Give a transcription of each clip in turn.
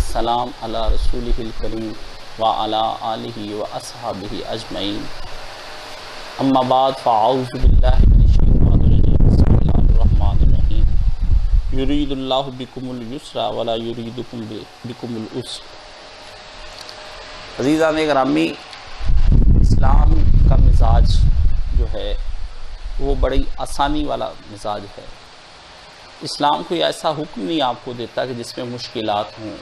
वस्सलाम अला रसूलिहिल करीम व अला आलिहि व अस्हाबिहि अजमईन। अम्मा बाद फ़अऊज़ु बिल्लाहि मिनश शैतानिर रजीम। बिस्मिल्लाहिर रहमानिर रहीम। युरीदुल्लाहु बिकुमुल युस्रा वला बिकुमुल उस्र। अज़ीज़ान गिरामी, इस्लाम का मिजाज जो है वो बड़ी आसानी वाला मिजाज है। इस्लाम कोई ऐसा हुक्म नहीं आपको देता कि जिसमें मुश्किलात हों।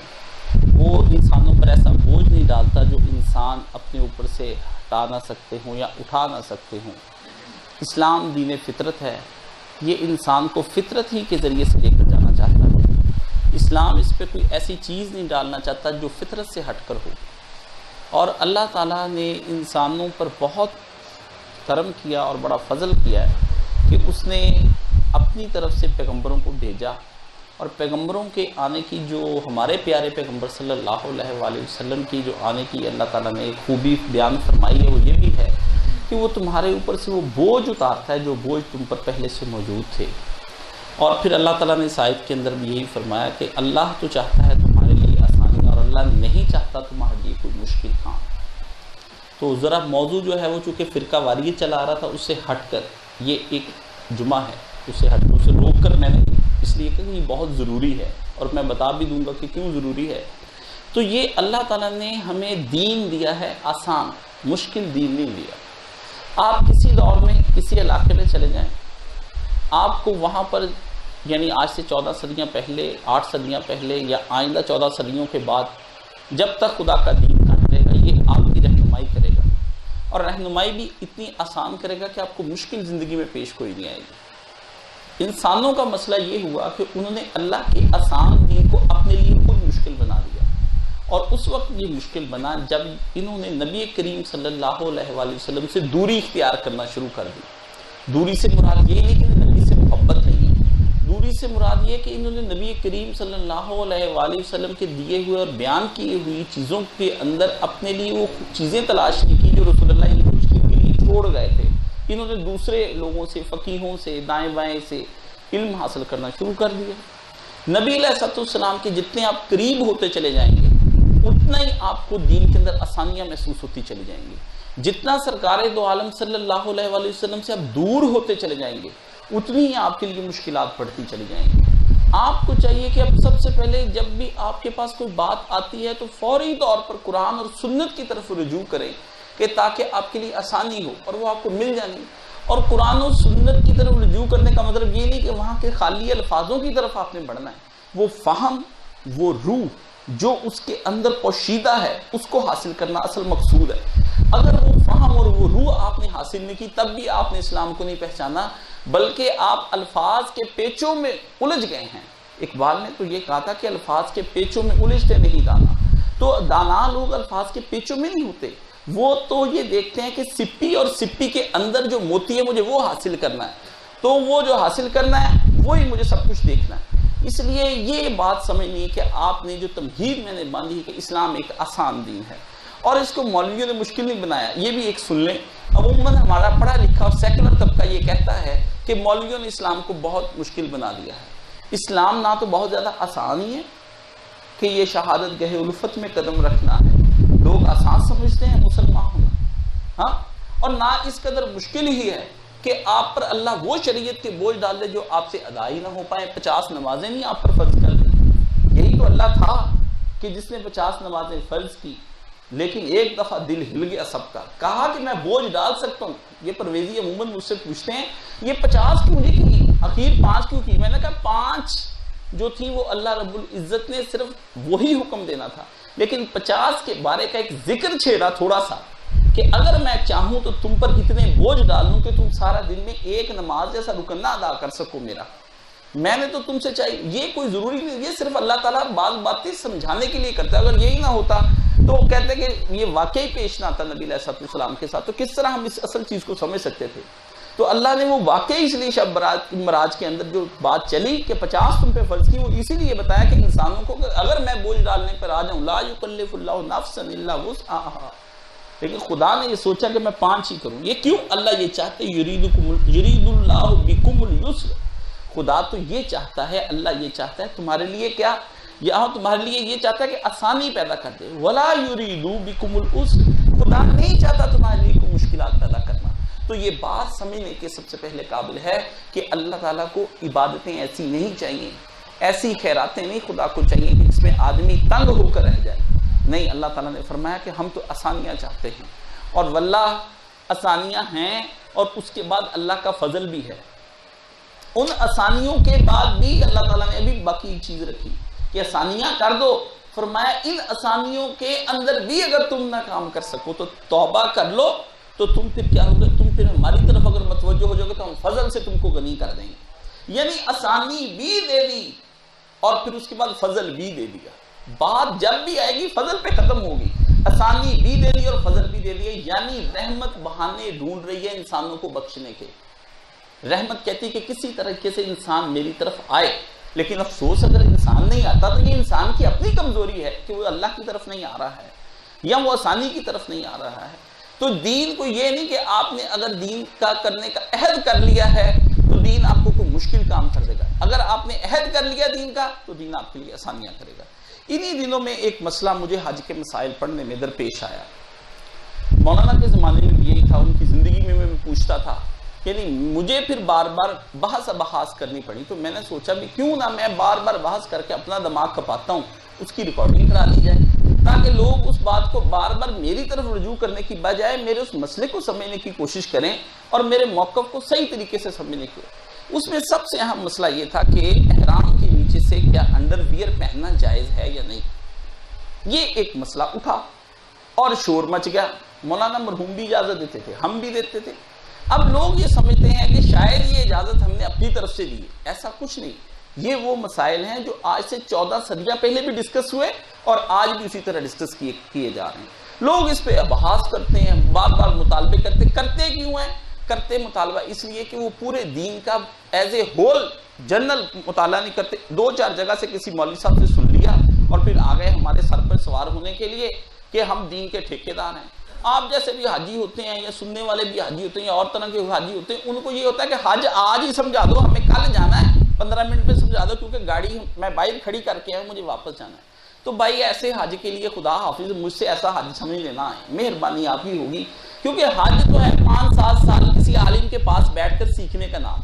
वो इंसानों पर ऐसा बोझ नहीं डालता जो इंसान अपने ऊपर से हटा ना सकते हों या उठा ना सकते हों। इस्लाम दीन फितरत है। ये इंसान को फितरत ही के ज़रिए से लेकर जाना चाहता है। इस्लाम इस पर कोई ऐसी चीज़ नहीं डालना चाहता जो फितरत से हटकर हो। और अल्लाह ताला ने इंसानों पर बहुत करम किया और बड़ा फजल किया है कि उसने अपनी तरफ से पैगंबरों को भेजा। और पैगंबरों के आने की जो हमारे प्यारे पैगंबर सल्लल्लाहु अलैहि वसल्लम की जो आने की अल्लाह ताला ने एक खूबी बयान फरमाई है, वो ये भी है कि वो तुम्हारे ऊपर से वो बोझ उतारता है जो बोझ तुम पर पहले से मौजूद थे। और फिर अल्लाह ताला ने इस आयत के अंदर भी यही फरमाया कि अल्लाह तो चाहता है तुम्हारे लिए आसानी और अल्लाह नहीं चाहता तुम्हारे लिए कोई मुश्किल काम। तो ज़रा मौजू जो है वो चूँकि फ़िरका वारियत चला रहा था, उससे हटकर ये एक जुमा है, उससे हटकर उसे रोक कर मैंने इसलिए कि ये बहुत ज़रूरी है और मैं बता भी दूंगा कि क्यों ज़रूरी है। तो ये अल्लाह ताला ने हमें दीन दिया है आसान, मुश्किल दीन नहीं दिया। आप किसी दौर में किसी इलाके में चले जाएं, आपको वहाँ पर यानी आज से 14 सदियाँ पहले, 8 सदियाँ पहले या आइंदा 14 सदियों के बाद जब तक खुदा का दीन कायम रहेगा, ये आपकी रहनुमाई करेगा। और रहनुमाई भी इतनी आसान करेगा कि आपको मुश्किल ज़िंदगी में पेश कोई नहीं आएगी। इंसानों का मसला ये हुआ कि उन्होंने अल्लाह के आसान दीन को अपने लिए खुद मुश्किल बना दिया। और उस वक्त ये मुश्किल बना जब इन्होंने नबी करीम सल्लल्लाहु अलैहि वसल्लम से दूरी इख्तियार करना शुरू कर दी। दूरी से मुराद ये नहीं कि नबी से मोहब्बत नहीं है, दूरी से मुराद ये कि इन्होंने नबी करीम सल्लल्लाहु अलैहि वसल्लम के दिए हुए और बयान की हुई चीज़ों के अंदर अपने लिए वो चीज़ें तलाश नहीं की जो रसूलुल्लाह के लिए छोड़ गए थे। इन्होंने दूसरे लोगों से, फ़कीहों से, दाएं बाएं से इल्म हासिल करना शुरू कर दिया। नबी अलैहिस्सलाम के जितने आप करीब होते चले जाएंगे उतना ही आपको दीन के अंदर आसानियाँ महसूस होती चली जाएंगी। जितना सरकार दो आलम सल्लल्लाहु अलैहि वसल्लम से आप दूर होते चले जाएंगे उतनी ही आपके लिए मुश्किलात बढ़ती चली जाएंगी। आपको चाहिए कि अब सबसे पहले जब भी आपके पास कोई बात आती है तो फौरी तौर पर कुरान और सुन्नत की तरफ रुजू करें कि ताकि आपके लिए आसानी हो और वो आपको मिल जानी। और कुरान और सुन्नत की तरफ रुजू करने का मतलब ये नहीं कि वहाँ के खाली अल्फाजों की तरफ आपने बढ़ना है। वो फ़हम, वो रूह जो उसके अंदर पोशीदा है उसको हासिल करना असल मकसूद है। अगर वो फ़हम और वो रूह आपने हासिल नहीं की तब भी आपने इस्लाम को नहीं पहचाना, बल्कि आप अल्फाज के पेचों में उलझ गए हैं। इकबाल ने तो ये कहा था कि अल्फाज के पेचों में उलझते नहीं दाना। तो दाना लोग अल्फाज के पेचों में नहीं होते, वो तो ये देखते हैं कि सिप्पी और सिप्पी के अंदर जो मोती है मुझे वो हासिल करना है, तो वो जो हासिल करना है वही मुझे सब कुछ देखना है। इसलिए ये बात समझनी है कि आपने जो तमहीद मैंने बांधी है कि इस्लाम एक आसान दीन है और इसको मौलवियों ने मुश्किल नहीं बनाया। ये भी एक सुन लें, अमूमन हमारा पढ़ा लिखा और सेकुलर तबका ये कहता है कि मौलवियों ने इस्लाम को बहुत मुश्किल बना दिया है। इस्लाम ना तो बहुत ज़्यादा आसान ही है कि ये शहादत गहे उल्फत में कदम रखना है, लोग आसान समझते हैं मुसलमान होना, हाँ, और ना इस कदर मुश्किल ही है कि आप पर अल्लाह वो शरीयत के बोझ डाल दे जो आपसे अदा ही ना हो पाए। 50 नमाजें नहीं आप पर फर्ज कर दी। यही तो अल्लाह था कि जिसने 50 नमाजें फर्ज की, लेकिन एक दफ़ा दिल हिल गया सबका, कहा कि मैं बोझ डाल सकता हूँ। ये परवेज़ी अमूमन मुझसे पूछते हैं ये 50 क्यों नहीं की, आखिर 5 क्यों की। मैंने कहा 5 जो थी वो अल्लाह रब्बुल इज़्ज़त ने सिर्फ वही हुक्म देना था, लेकिन 50 के बारे का एक जिक्र छेड़ा थोड़ा सा कि अगर मैं चाहूँ तो तुम पर इतने बोझ डाल दूँ कि तुम सारा दिन में एक नमाज जैसा रुकन ना अदा कर सको मेरा। मैंने तो तुमसे चाहिए, ये कोई ज़रूरी नहीं, ये सिर्फ अल्लाह ताला बात बातें समझाने के लिए करता है। अगर यही ना होता तो कहते कि ये वाकई पेश ना आता नबी अलैहिस्सलाम के साथ, तो किस तरह हम इस असल चीज़ को समझ सकते थे। तो अल्लाह ने वो वाकई इसलिए शब मराज के अंदर जो बात चली कि 50 तुम पे फर्ज की, वो इसीलिए बताया कि इंसानों को अगर मैं बोझ डालने पर आ जाऊँ, ला युकल्लिफुल्लाहु नफ्सन इल्ला वुसअहा, लेकिन खुदा ने ये सोचा कि मैं 5 ही करूँ। ये क्यों? अल्लाह ये चाहते युरीदुल्लाहु बिकुमुल युस्र, खुदा तो ये चाहता है, अल्लाह ये चाहता है तुम्हारे लिए क्या, यहाँ तुम्हारे लिए ये चाहता है कि आसानी पैदा कर दे। वला युरीदु बिकुमुल उस्र, खुदा नहीं चाहता तुम्हारे लिए कोई मुश्किलात पैदा करना। तो ये बात समझने के सबसे पहले काबिल है कि अल्लाह ताला को इबादतें ऐसी नहीं चाहिए, ऐसी खैरातें नहीं खुदा को चाहिए कि इसमें आदमी तंग होकर रह जाए। नहीं, अल्लाह ताला ने फरमाया कि हम तो आसानियाँ चाहते हैं, और वल्लाह आसानियाँ हैं और उसके बाद अल्लाह का फजल भी है। उन आसानियों के बाद भी अल्लाह ताला ने अभी बाकी चीज रखी कि आसानियां कर दो। फरमाया इन आसानियों के अंदर भी अगर तुम ना काम कर सको तो तौबा कर लो, तो तुम फिर क्या होगा, तुम फिर हमारी तरफ अगर मतवज्जो हो जाओगे तो हम फजल से तुमको गनी कर देंगे। यानी आसानी भी दे दी और फिर उसके बाद फजल भी दे दिया। बात जब भी आएगी फजल पे खत्म होगी, आसानी भी दे दी और फजल भी दे दिया। यानी रहमत बहाने ढूंढ रही है इंसानों को बख्शने के। रहमत कहती है कि किसी तरीके से इंसान मेरी तरफ आए, लेकिन अफसोस अगर इंसान नहीं आता तो ये इंसान की अपनी कमजोरी है कि वो अल्लाह की तरफ नहीं आ रहा है या वो आसानी की तरफ नहीं आ रहा है। तो दीन को ये नहीं कि आपने अगर दीन का करने का अहद कर लिया है तो दीन आपको कोई मुश्किल काम कर देगा। अगर आपने अहद कर लिया दीन का तो दीन आपके लिए आसानियां करेगा। इन्हीं दिनों में एक मसला मुझे हज के मसाइल पढ़ने में दरपेश आया। मौलाना के ज़माने में भी यही था, उनकी ज़िंदगी में मैं पूछता था, यानी मुझे फिर बार बार बहस करनी पड़ी। तो मैंने सोचा भी क्यों ना मैं बार बार बहस करके अपना दिमाग खपाता हूँ, उसकी रिकॉर्डिंग करा ली जाए, ताकि लोग उस बात को बार बार मेरी तरफ रुजू करने की बजाय मेरे उस मसले को समझने की कोशिश करें और मेरे मौक़िफ़ को सही तरीके से समझने की। उसमें सबसे अहम मसला ये था कि एहराम के नीचे से क्या अंडरवियर पहनना जायज़ है या नहीं। ये एक मसला उठा और शोर मच गया। मौलाना मरहूम भी इजाज़त देते थे, हम भी देते थे। अब लोग ये समझते हैं कि शायद ये इजाज़त हमने अपनी तरफ से दी है। ऐसा कुछ नहीं। ये वो मसाइल हैं जो आज से 14 सदियाँ पहले भी डिस्कस हुए और आज भी उसी तरह डिस्कस किए जा रहे हैं। लोग इस पे बहस करते हैं, बार बार मुतालबे करते क्यों हैं? करते मुतालबा इसलिए कि वो पूरे दीन का एज ए होल जनरल मुताला नहीं करते। 2-4 जगह से किसी मौलवी साहब से सुन लिया और फिर आ गए हमारे सर पर सवार होने के लिए कि हम दीन के ठेकेदार हैं। आप जैसे भी हाजी होते हैं या सुनने वाले भी हाजी होते हैं या और तरह के हाजी होते हैं, उनको ये होता है कि हज आज ही समझा दो, हमें कल जाना है, 15 मिनट में समझा दो क्योंकि गाड़ी मैं बाहर खड़ी करके आया, मुझे वापस जाना है। तो भाई ऐसे हज के लिए खुदा हाफिज मुझसे ऐसा हज समझ लेना है, मेहरबानी आप ही होगी। क्योंकि हज तो है 5-7 साल किसी आलिम के पास बैठकर सीखने का नाम।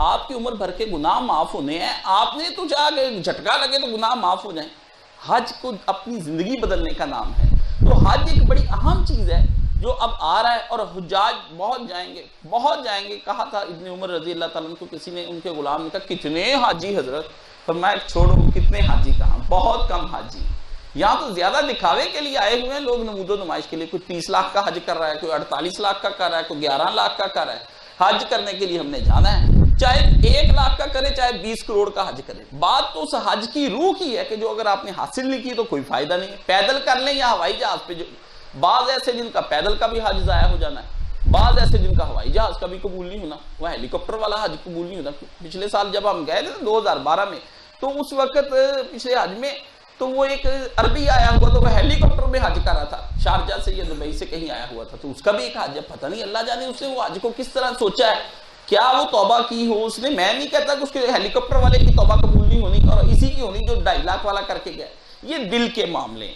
आपकी उम्र भर के गुनाह माफ होने हैं, आपने तो जाके झटका लगे तो गुनाह माफ हो जाए। हज को अपनी जिंदगी बदलने का नाम है। तो हज एक बड़ी अहम चीज है जो अब आ रहा है और हुज्जाज बहुत जाएंगे। कहा था इब्ने उमर रजी अल्लाह ताला को, किसी ने उनके गुलाम ने कहा कितने हाजी हजरत, फरमाया छोड़ो कितने हाजी कहाँ, बहुत कम हाजी। यहाँ तो ज्यादा दिखावे के लिए आए हुए हैं लोग, नमूदो नुमाइश के लिए। कोई 30 लाख का हज कर रहा है, कोई 48 लाख का कर रहा है, कोई 11 लाख का कर रहा है। हज करने के लिए हमने जाना है, चाहे 1 लाख का करे चाहे 20 करोड़ का हज करे। बात तो उस हज की रूह की है कि जो अगर आपने हासिल नहीं की तो कोई फायदा नहीं है। पैदल कर लें या हवाई जहाज पे, जो बाज ऐसे जिनका पैदल का भी हज जाया हो जाना है, बाज ऐसे जिनका हवाई जहाज का भी कबूल नहीं होना, वह हेलीकॉप्टर वाला हज कबूल नहीं होना। पिछले साल जब हम गए थे 2012 में, तो उस वक्त पिछले हज में तो वो एक अरबी आया हुआ, तो वह हेलीकॉप्टर में हज कर रहा था, शारजा से या दुबई से कहीं आया हुआ था, तो उसका भी एक हज है। पता नहीं अल्लाह जाने उसने वो हज को किस तरह सोचा है, क्या वो तौबा की हो उसने। मैं नहीं कहता कि उसके हेलीकॉप्टर वाले की तौबा कबूल नहीं होनी और इसी की होनी जो 2.5 लाख वाला करके गया। ये दिल के मामले हैं,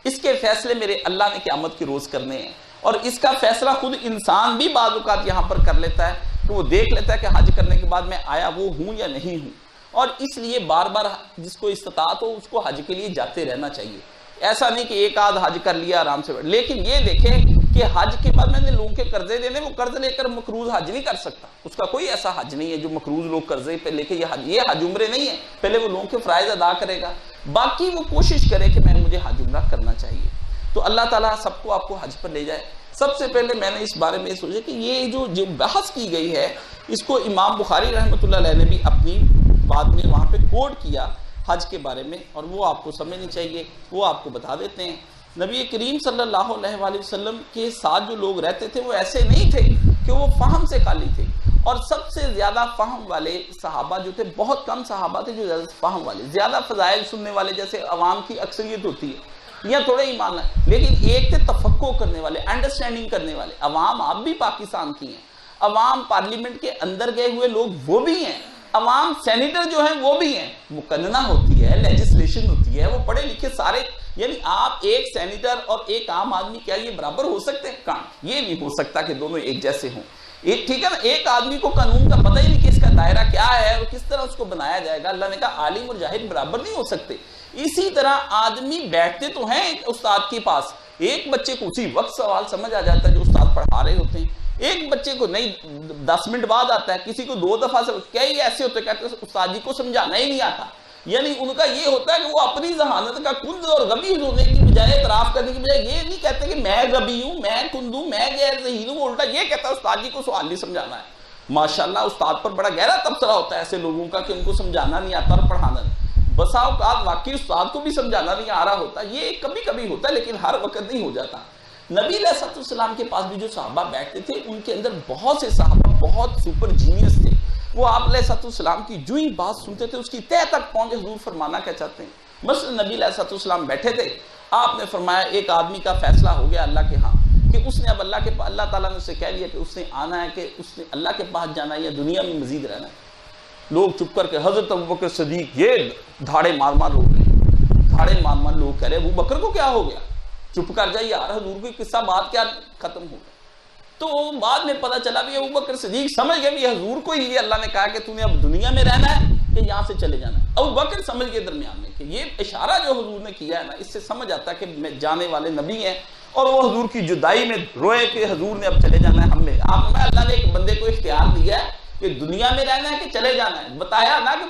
इसके फैसले मेरे अल्लाह ने क़यामत के रोज करने हैं। और इसका फैसला खुद इंसान भी बाज़ औक़ात यहाँ पर कर लेता है, तो वो देख लेता है कि हज करने के बाद मैं आया वो हूँ या नहीं हूँ। और इसलिए बार बार जिसको इस्तात हो उसको हज के लिए जाते रहना चाहिए। ऐसा नहीं कि एक आध हज कर लिया आराम से। लेकिन ये देखें कि हज के बाद मैंने लोगों के कर्जे देने, वो कर्ज लेकर मकरूज हज नहीं कर सकता। उसका कोई ऐसा हज नहीं है जो मकरूज लोग कर्जे पे लेके ये हज उम्रे नहीं है। पहले वो लोगों के फ़राइज़ अदा करेगा, बाकी वो कोशिश करे कि मुझे हज उम्रा करना चाहिए। तो अल्लाह ताला सबको आपको हज पर ले जाए। सबसे पहले मैंने इस बारे में सोचा कि ये जो बहस की गई है, इसको इमाम बुखारी रहमतुल्लाह अलैह ने भी अपनी बात में वहाँ पे कोट किया हज के बारे में, और वो आपको समझनी चाहिए, वो आपको बता देते हैं। नबी करीम सल्लल्लाहु अलैहि वसल्लम के साथ जो लोग रहते थे वो ऐसे नहीं थे कि वो फ़हम से खाली थे। और सबसे ज़्यादा फ़हम वाले सहाबा जो थे, बहुत कम सहाबा थे जो ज़्यादा फ़हम वाले, ज़्यादा फ़ज़ाइल सुनने वाले, जैसे अवाम की अक्सरियत होती है या थोड़े ईमान है। लेकिन एक थे तफक्को करने वाले, अंडरस्टैंडिंग करने वाले। अवाम आप भी पाकिस्तान की हैं, अवाम पार्लियामेंट के अंदर गए हुए लोग वो भी हैं, अवाम सेनेटर जो हैं वो भी हैं। मुकन्ना होती है है, लेजिस्लेशन होती है, वो पढ़े लिखे सारे, यानी आप एक सेनेटर और एक आम आदमी क्या ये बराबर हो सकते हैं? कहां, ये नहीं हो सकता कि दोनों एक जैसे हों। एक ठीक है ना, एक आदमी को कानून का पता ही नहीं कि इसका दायरा क्या है और किस तरह उसको बनाया जाएगा। अल्लाह ने कहा आलिम और जाहिल बराबर नहीं हो सकते। इसी तरह आदमी बैठते तो हैं एक उस्ताद के पास, एक बच्चे को उसी वक्त सवाल समझ आ जाता है जो उस्ताद पढ़ा रहे होते हैं, एक बच्चे को नहीं 10 मिनट बाद आता है, किसी को 2 दफा से, कई ऐसे होते कहते हैं उस्ताद जी को समझाना ही नहीं आता। यानी उनका ये होता है कि वो अपनी जहानत का कुंद और गबीर होने की बजाय, इतराफ करने की बजाय, ये नहीं कहते कि मैं गबी हूं, मैं कुंद हूं, मैं गैर ज़हीन हूं, वो उल्टा ये कहता है उस्ताद जी को सवाल नहीं समझाना है। माशाल्लाह उस्ताद पर बड़ा गहरा तबसरा होता है ऐसे लोगों का कि उनको समझाना नहीं आता और पढ़ाना नहीं। बसा औकात वाकई उस्ताद को भी समझाना नहीं आ रहा होता, ये कभी कभी होता है लेकिन हर वक्त नहीं हो जाता। नबी अलैहिस्सलाम के पास भी जो सहाबा बैठते थे, उनके अंदर बहुत से सहाबा बहुत सुपर जीनियस थे। वो आप अलैहिस्सलाम की जो ही बात सुनते थे उसकी तह तक पहुंचे हुजूर फरमाना क्या चाहते हैं। मसलन नबी अलैहिस्सलाम बैठे थे, आपने फरमाया एक आदमी का फैसला हो गया अल्लाह के यहाँ कि उसने अब अल्लाह ताला ने उसे कह दिया कि उसने आना है, कि उसने अल्लाह के पास जाना है या दुनिया में मजीद रहना है। लोग चुप करके, हजरत अबू बकर सिद्दीक ये धाड़े मार मार लोग धाड़े मार मार लोग कह रहे अबू बकर को क्या हो गया, चुप कर जाए यार, हजूर की किस्सा बात क्या खत्म हो गया। तो बाद में पता चला भी अबू बकर सिद्दीक समझ गए भी हजूर को ही अल्लाह ने कहा कि तूने अब दुनिया में रहना है कि यहाँ से चले जाना है। अबू बकर समझ के दरमियान में कि ये इशारा जो हजूर ने किया है ना, इससे समझ आता है कि जाने वाले नबी हैं और वो हजूर की जुदाई में रोए कि हजूर ने अब चले जाना है। हमने आप अल्लाह ने एक बंदे को इख्तियार दिया है कि दुनिया में रहना है कि चले जाना है, बताया ना कि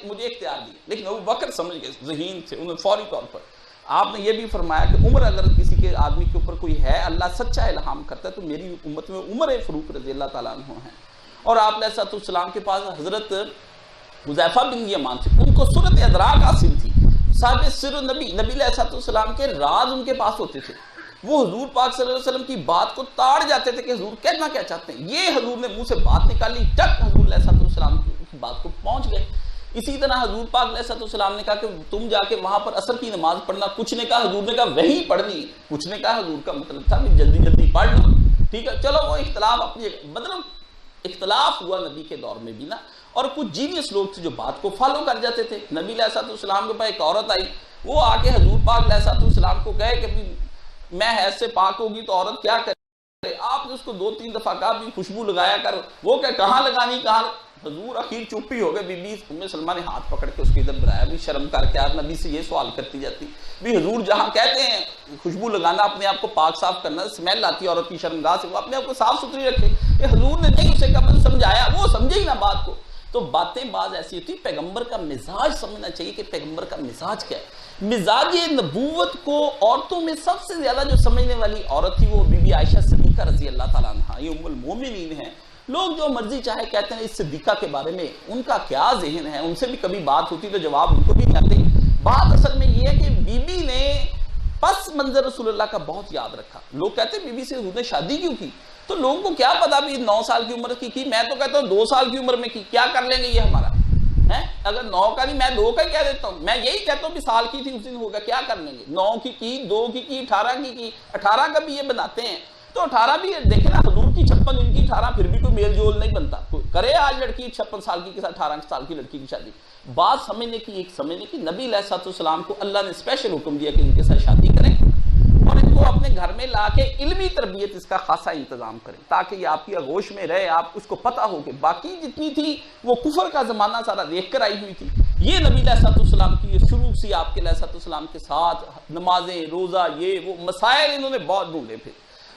मुझे इख्तियार दिया, लेकिन अबू बकर समझ गए ज़हीन से, उन्होंने फौरी तौर पर। आपने ये भी फरमाया कि उम्र अगर किसी के आदमी के ऊपर कोई है, अल्लाह सच्चा इल्हाम करता है, तो मेरी उम्मत में उमर फ़ारूक रज़ी अल्लाह ताला अन्हु हैं। और आप अलैहिस्सलाम के पास हज़रत हुज़ैफ़ा बिन यमान थे, उनको सूरत अदराक हासिल थी, साहिब सिर नबी अलैहिस्सलाम के राज उनके पास होते थे। वो हजूर पाक सल्लल्लाहु अलैहि वसल्लम की बात को ताड़ जाते थे कि हजूर कहना क्या चाहते हैं। ये हजूर ने मुंह से बात निकाली, टक हजूर अलैहिस्सलाम की बात को पहुंच गए। इसी तरह हजूर पाक अलैहिस्सलाम ने कहा कि तुम जाके वहां पर असर की नमाज पढ़ना, कुछ ने कहा हजूर ने कहा वही पढ़नी, कुछ ने कहा हजूर का मतलब था कि जल्दी जल्दी पढ़ लो, ठीक है। चलो वो इख्तलाफ अपनी मतलब इख्तलाफ हुआ नबी के दौर में भी ना, और कुछ जीनियस लोग थे जो बात को फॉलो कर जाते थे। नबी अलैहिस्सलाम के पास एक औरत आई, वो आके हजूर पाक अलैहिस्सलाम को कहे कि मैं हैज से पाक होगी तो औरत क्या करे। आपने उसको 2-3 दफा कहा भी खुशबू लगाया कर, वो क्या कहाँ लगानी, कहाँ। हजूर आखिर चुप ही हो गए। बीबी उम्मे सलमा ने हाथ पकड़ के उसके इधर बुलाया, भी शर्म करके आप नबी से ये सवाल करती जाती भी हजूर जहाँ कहते हैं खुशबू लगाना, अपने आप को पाक साफ करना, स्मेल आती है औरत की शर्मगाह से, वो अपने आप को साफ सुथरी रखे। हजूर ने नहीं उसे कब समझाया, वो समझे ही ना बात को। तो बातें बाज ऐसी होती, पैगंबर का मिजाज समझना चाहिए कि पैगंबर का मिजाज क्या है। मिजाज नबूवत को औरतों में सबसे ज्यादा जो समझने वाली औरत थी वो बीबी आयशा सिद्दीका रजी अल्लाह ताला अन्हा, ये उम्मुल मोमिनीन है। लोग जो मर्जी चाहे कहते हैं इस सिद्दीका के बारे में, उनका क्या ज़हन है, उनसे भी कभी बात होती तो जवाब उनको भी नहीं आते। बात असल में ये है कि बीबी ने पस मंजर रसूलुल्लाह का बहुत याद रखा। लोग कहते हैं बीबी से उसने शादी क्यों की, तो लोगों को क्या पता भी 9 साल की उम्र की मैं तो कहता हूँ 2 साल की उम्र में की, क्या कर लेंगे ये हमारा है। अगर 9 का नहीं, मैं 2 का ही कह देता हूँ, मैं यही कहता हूँ कि साल की थी उस दिन होगा, क्या कर लेंगे। 9 की 2 की 18 की 18 का भी ये बनाते हैं, तो 18 भी देखे ना, हजूर की 56 इनकी 18, फिर भी कोई मेल जोल नहीं बनता। करे आज लड़की 56 साल की के साथ 18 साल की लड़की की शादी। बात समझने की, एक समझने की, नबी अलैहिस्सलाम को अल्लाह ने स्पेशल हुक्म दिया कि इनके साथ शादी करें और इनको अपने घर में लाके इल्मी तरबियत इसका खासा इंतजाम करें ताकि ये आपकी आगोश में रहे, आप उसको पता हो कि बाकी जितनी थी वो कुफर का जमाना सारा देख कर आई हुई थी। ये नबी अलैहिस्सलाम की शुरू से आपके अलैहिस्सलाम के साथ नमाजें, रोजा, ये वो मसाइल इन्होंने बहुत ढूंढे, फिर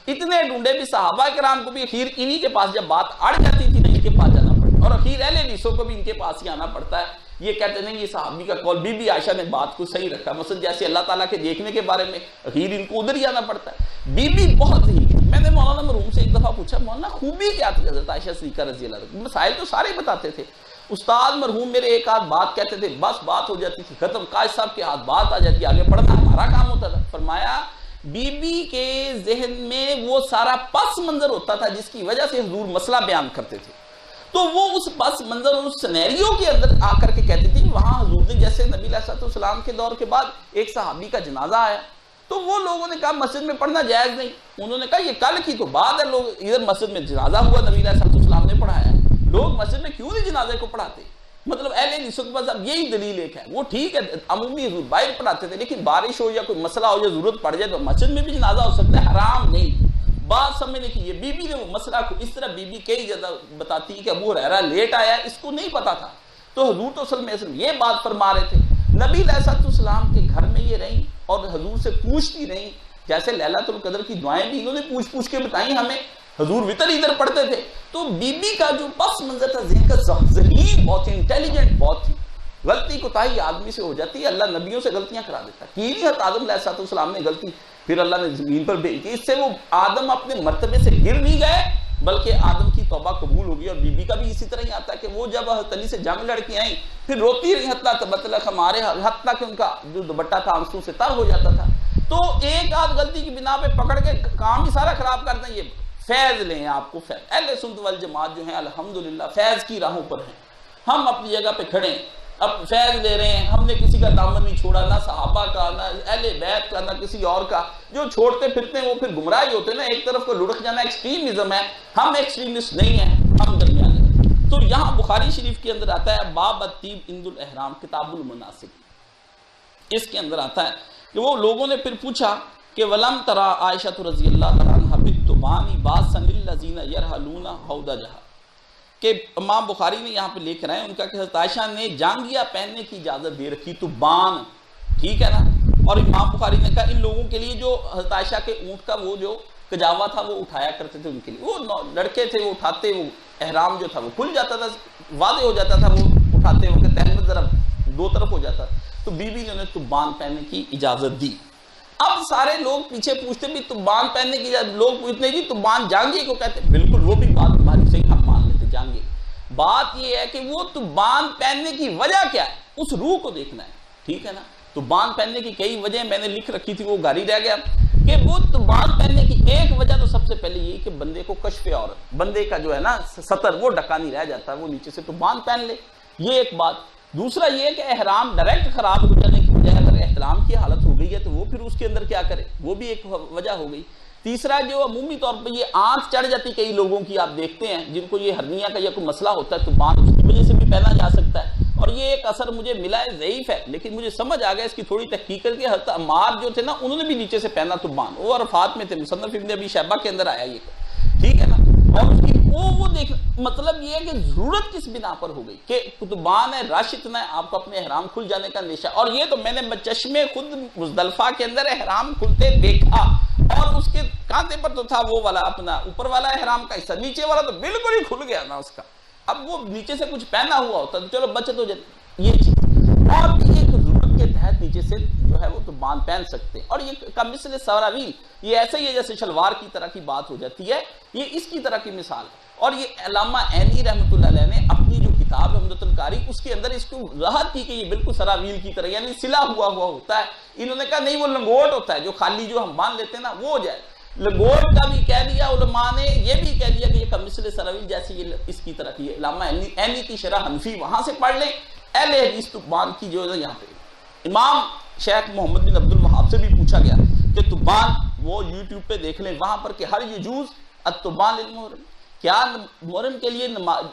इतने ढूंढे भी सहाबा किराम को भी अखीर इन्हीं के पास जब बात अड़ जाती थी ना, इनके पास जाना पड़ता, और अखीर अहले हदीसों को भी इनके पास ही आना पड़ता है। ये कहते नहीं ये सहाबी का कौल, बीबी आयशा ने बात को सही रखा। मसलन जैसे अल्लाह ताला के देखने के बारे में अखीर इनको उधर ही आना पड़ता है। बीबी बहुत ही, मैंने मौलाना मरहूम से एक दफा पूछा मौलाना खूबी क्या थी हज़रत आयशा सिद्दीक़ा रज़ी अल्लाह अन्हा, मसाइल तो सारे बताते थे। उस्ताद मरहूम मेरे एक आध बात कहते थे, बस बात हो जाती थी खत्म, काज साहब के हाथ बात आ जाती, आगे पढ़ना हमारा काम होता था। फरमाया बीबी के जहन में वो सारा पस मंजर होता था जिसकी वजह से हुजूर मसला बयान करते थे, तो वो उस पस मंजर और उस सिनेरियो के अंदर आकर के कहती थी। वहां हुजूर ने जैसे नबी अलैहिस्सलाम के दौर के बाद एक सहाबी का जनाजा आया, तो वो लोगों ने कहा मस्जिद में पढ़ना जायज नहीं। उन्होंने कहा ये कल की तो बात है, लोग इधर मस्जिद में जनाजा हुआ, नबी अलैहिस्सलाम ने पढ़ाया, लोग मस्जिद में क्यों नहीं जनाजे को पढ़ाते। मतलब अहले हदीसों के पास अब यही दलील एक है, वो ठीक है अमूमी बाहर पढ़ाते थे, लेकिन बारिश हो या कोई मसला हो या जरूरत पड़ जाए तो मस्जिद में भी जनाजा हो सकता है, हराम नहीं। बात समझने की ये बीबी ने वो मसला को इस तरह बीबी कई जगह बताती है कि अबू हुरैरा लेट आया, इसको नहीं पता था, तो हुजूर तो सल्लल्लाहु अलैहि वसल्लम ये बात फरमा रहे थे, नबी अलैहिस्सलाम के घर में ये रही और हुजूर से पूछती रही, जैसे लैलतुल कद्र की दुआएं भी इन्होंने पूछ पूछ के बताई हमें, हुजूर वितर इधर पढ़ते थे। तो बीबी का जो बस मंजर था, ज़हन का ज़हीन बहुत थी, इंटेलिजेंट बहुत थी, गलती कोताही आदमी से हो जाती है, अल्लाह नबियों से गलतियां करा देता है। की हज़रत आदम अलैहिस्सलाम ने गलती, फिर अल्लाह ने ज़मीन पर भेज दी, इससे वो आदम अपने मर्तबे से गिर नहीं गए, बल्कि आदम की तौबा कबूल होगी। और बीबी का भी इसी तरह ही आता है कि वो जब हज़रत अली से जंग लड़की आई, फिर रोती रही हत्ता तबतलक हमारे, हत्ता कि उनका जो दुपट्टा था आंसू से तर हो जाता था। तो एक आध गलती की बिना पे पकड़ के काम ही सारा खराब कर दें। ये फैज़ लें, आपको फैज़, अहले सुन्नत वल जमात जो है अल्हम्दुलिल्लाह फैज़ की राहों पर हैं, हम अपनी जगह पे खड़े हैं, अब फैज़ ले रहे हैं, हमने किसी का दामन नहीं छोड़ा, ना सहाबा का, ना अहले बैत का, ना किसी और का। जो छोड़ते फिरते हैं वो फिर गुमराह ही होते हैं ना, एक तरफ को लुढ़क जाना एक्सट्रीमिज्म है, हम एक्सट्रीमिस्ट नहीं हैं, हम दरमियान हैं। तो यहाँ बुखारी शरीफ के अंदर आता है बाब अत्तीब इंदुल एहराम किताबुल मुनासिक, इसके अंदर आता है कि वो लोगों ने फिर पूछा कि वलम तरा आयशा रज़ियल्लाहु अन्हा बित्तुबानी बासन लिल्लज़ीना यरहलूना हौदजहा, कि इमाम बुखारी ने यहाँ पे लेकर आए उनका कि हज़रत आयशा ने जांगिया पहनने की इजाज़त दे रखी, तो बान, ठीक है ना। और इमाम बुखारी ने कहा इन लोगों के लिए जो हज़रत आयशा के ऊँट का वो जो कजावा था वो उठाया करते थे, उनके लिए वो लड़के थे, वो उठाते, वो एहराम जो था वो खुल जाता था, वादे हो जाता था, वो उठाते वक्त तहमत ज़रा दो तरफ हो जाता, तो बीबी ने उन्हें तुबान पहनने की इजाज़त दी। अब सारे लोग पीछे पूछते भी तुबान पहनने की इजाज़त, लोग पूछते जी तुबान जांघे को कहते, बिल्कुल वो भी बात तुम्हारी सही, हम मान लेते जांघे। बात ये है कि वो तुबान पहनने की वजह क्या है, उस रूह को देखना है, ठीक है ना। तुबान पहनने की कई वजह मैंने लिख रखी थी, वो गाड़ी रह गया कि वो तुबान पहनने की एक वजह तो सबसे पहले यही कि बंदे को कश्फ औरत, बंदे का जो है ना सतर वो ढका नहीं रह जाता, वो नीचे से तुबान पहन ले, ये एक बात। दूसरा ये कि एहराम डायरेक्ट खराब हो जाने की बजाय अगर एहतराम की हालत हो गई है तो वो फिर उसके अंदर क्या करे, वो भी एक वजह हो गई। तीसरा जो अमूमी तौर पर ये आंख चढ़ जाती कई लोगों की, आप देखते हैं जिनको ये हर्निया का या कोई मसला होता है, तो बात उसकी वजह से भी पहना जा सकता है। और ये एक असर मुझे मिला है, ज़ईफ़ है, लेकिन मुझे समझ आ गया इसकी थोड़ी तहकीक करके, हज़रत अम्मार जो थे ना उन्होंने भी नीचे से पहना तुबान, वो अरफात में थे, मुसन्नफ़ इब्न अबी शैबा के अंदर आया ये, ठीक है ना। और उसकी वो देख, मतलब ये है कि जरूरत किस बिना पर हो गई कि कुतुबान है, रश इतना है, आपको अपने एहराम खुल जाने का अंदेशा। और ये तो मैंने चश्मे खुद मुज़दलिफ़ा के अंदर एहराम खुलते देखा, और उसके कांधे पर तो था वो वाला अपना ऊपर वाला एहराम का हिस्सा, नीचे वाला तो बिल्कुल ही खुल गया ना उसका। अब वो नीचे से कुछ पहना हुआ होता तो चलो बचत हो जाती ये चीज, और भी एक जरूरत के तहत नीचे से जो है वो तो बांध पहन सकते हैं। और ये कमिसल सरावील ये ऐसे ही है जैसे शलवार की तरह की बात हो जाती है, ये इसकी तरह की मिसाल। और ये अल्लामा ऐनी रहमतुल्लाह अलैह ने अपनी जो किताब उम्दतुल कारी उसके अंदर इसको राहत की कि ये बिल्कुल सरावील की तरह यानी सिला हुआ होता है। इन्होंने कहा नहीं वो लंगोट होता है, जो खाली जो हम बांध लेते हैं ना वो हो जाए। लंगोट का भी कह दिया उलमा ने, ये भी कह दिया कि ये कमिसल सरावील जैसी ये इसकी तरह की है। अल्लामा ऐनी की शरह हनफी वहां से पढ़ लें। अहले हदीस तुबान की जो है यहाँ पे इमाम शेख मोहम्मद बिन अब्दुल वहाब से भी पूछा गया कि तुबान वो यूट्यूब पे देख लें, वहां पर कि हर यजूज अत्तुबान लिल मुहर्रम, क्या मुहर्रम के लिए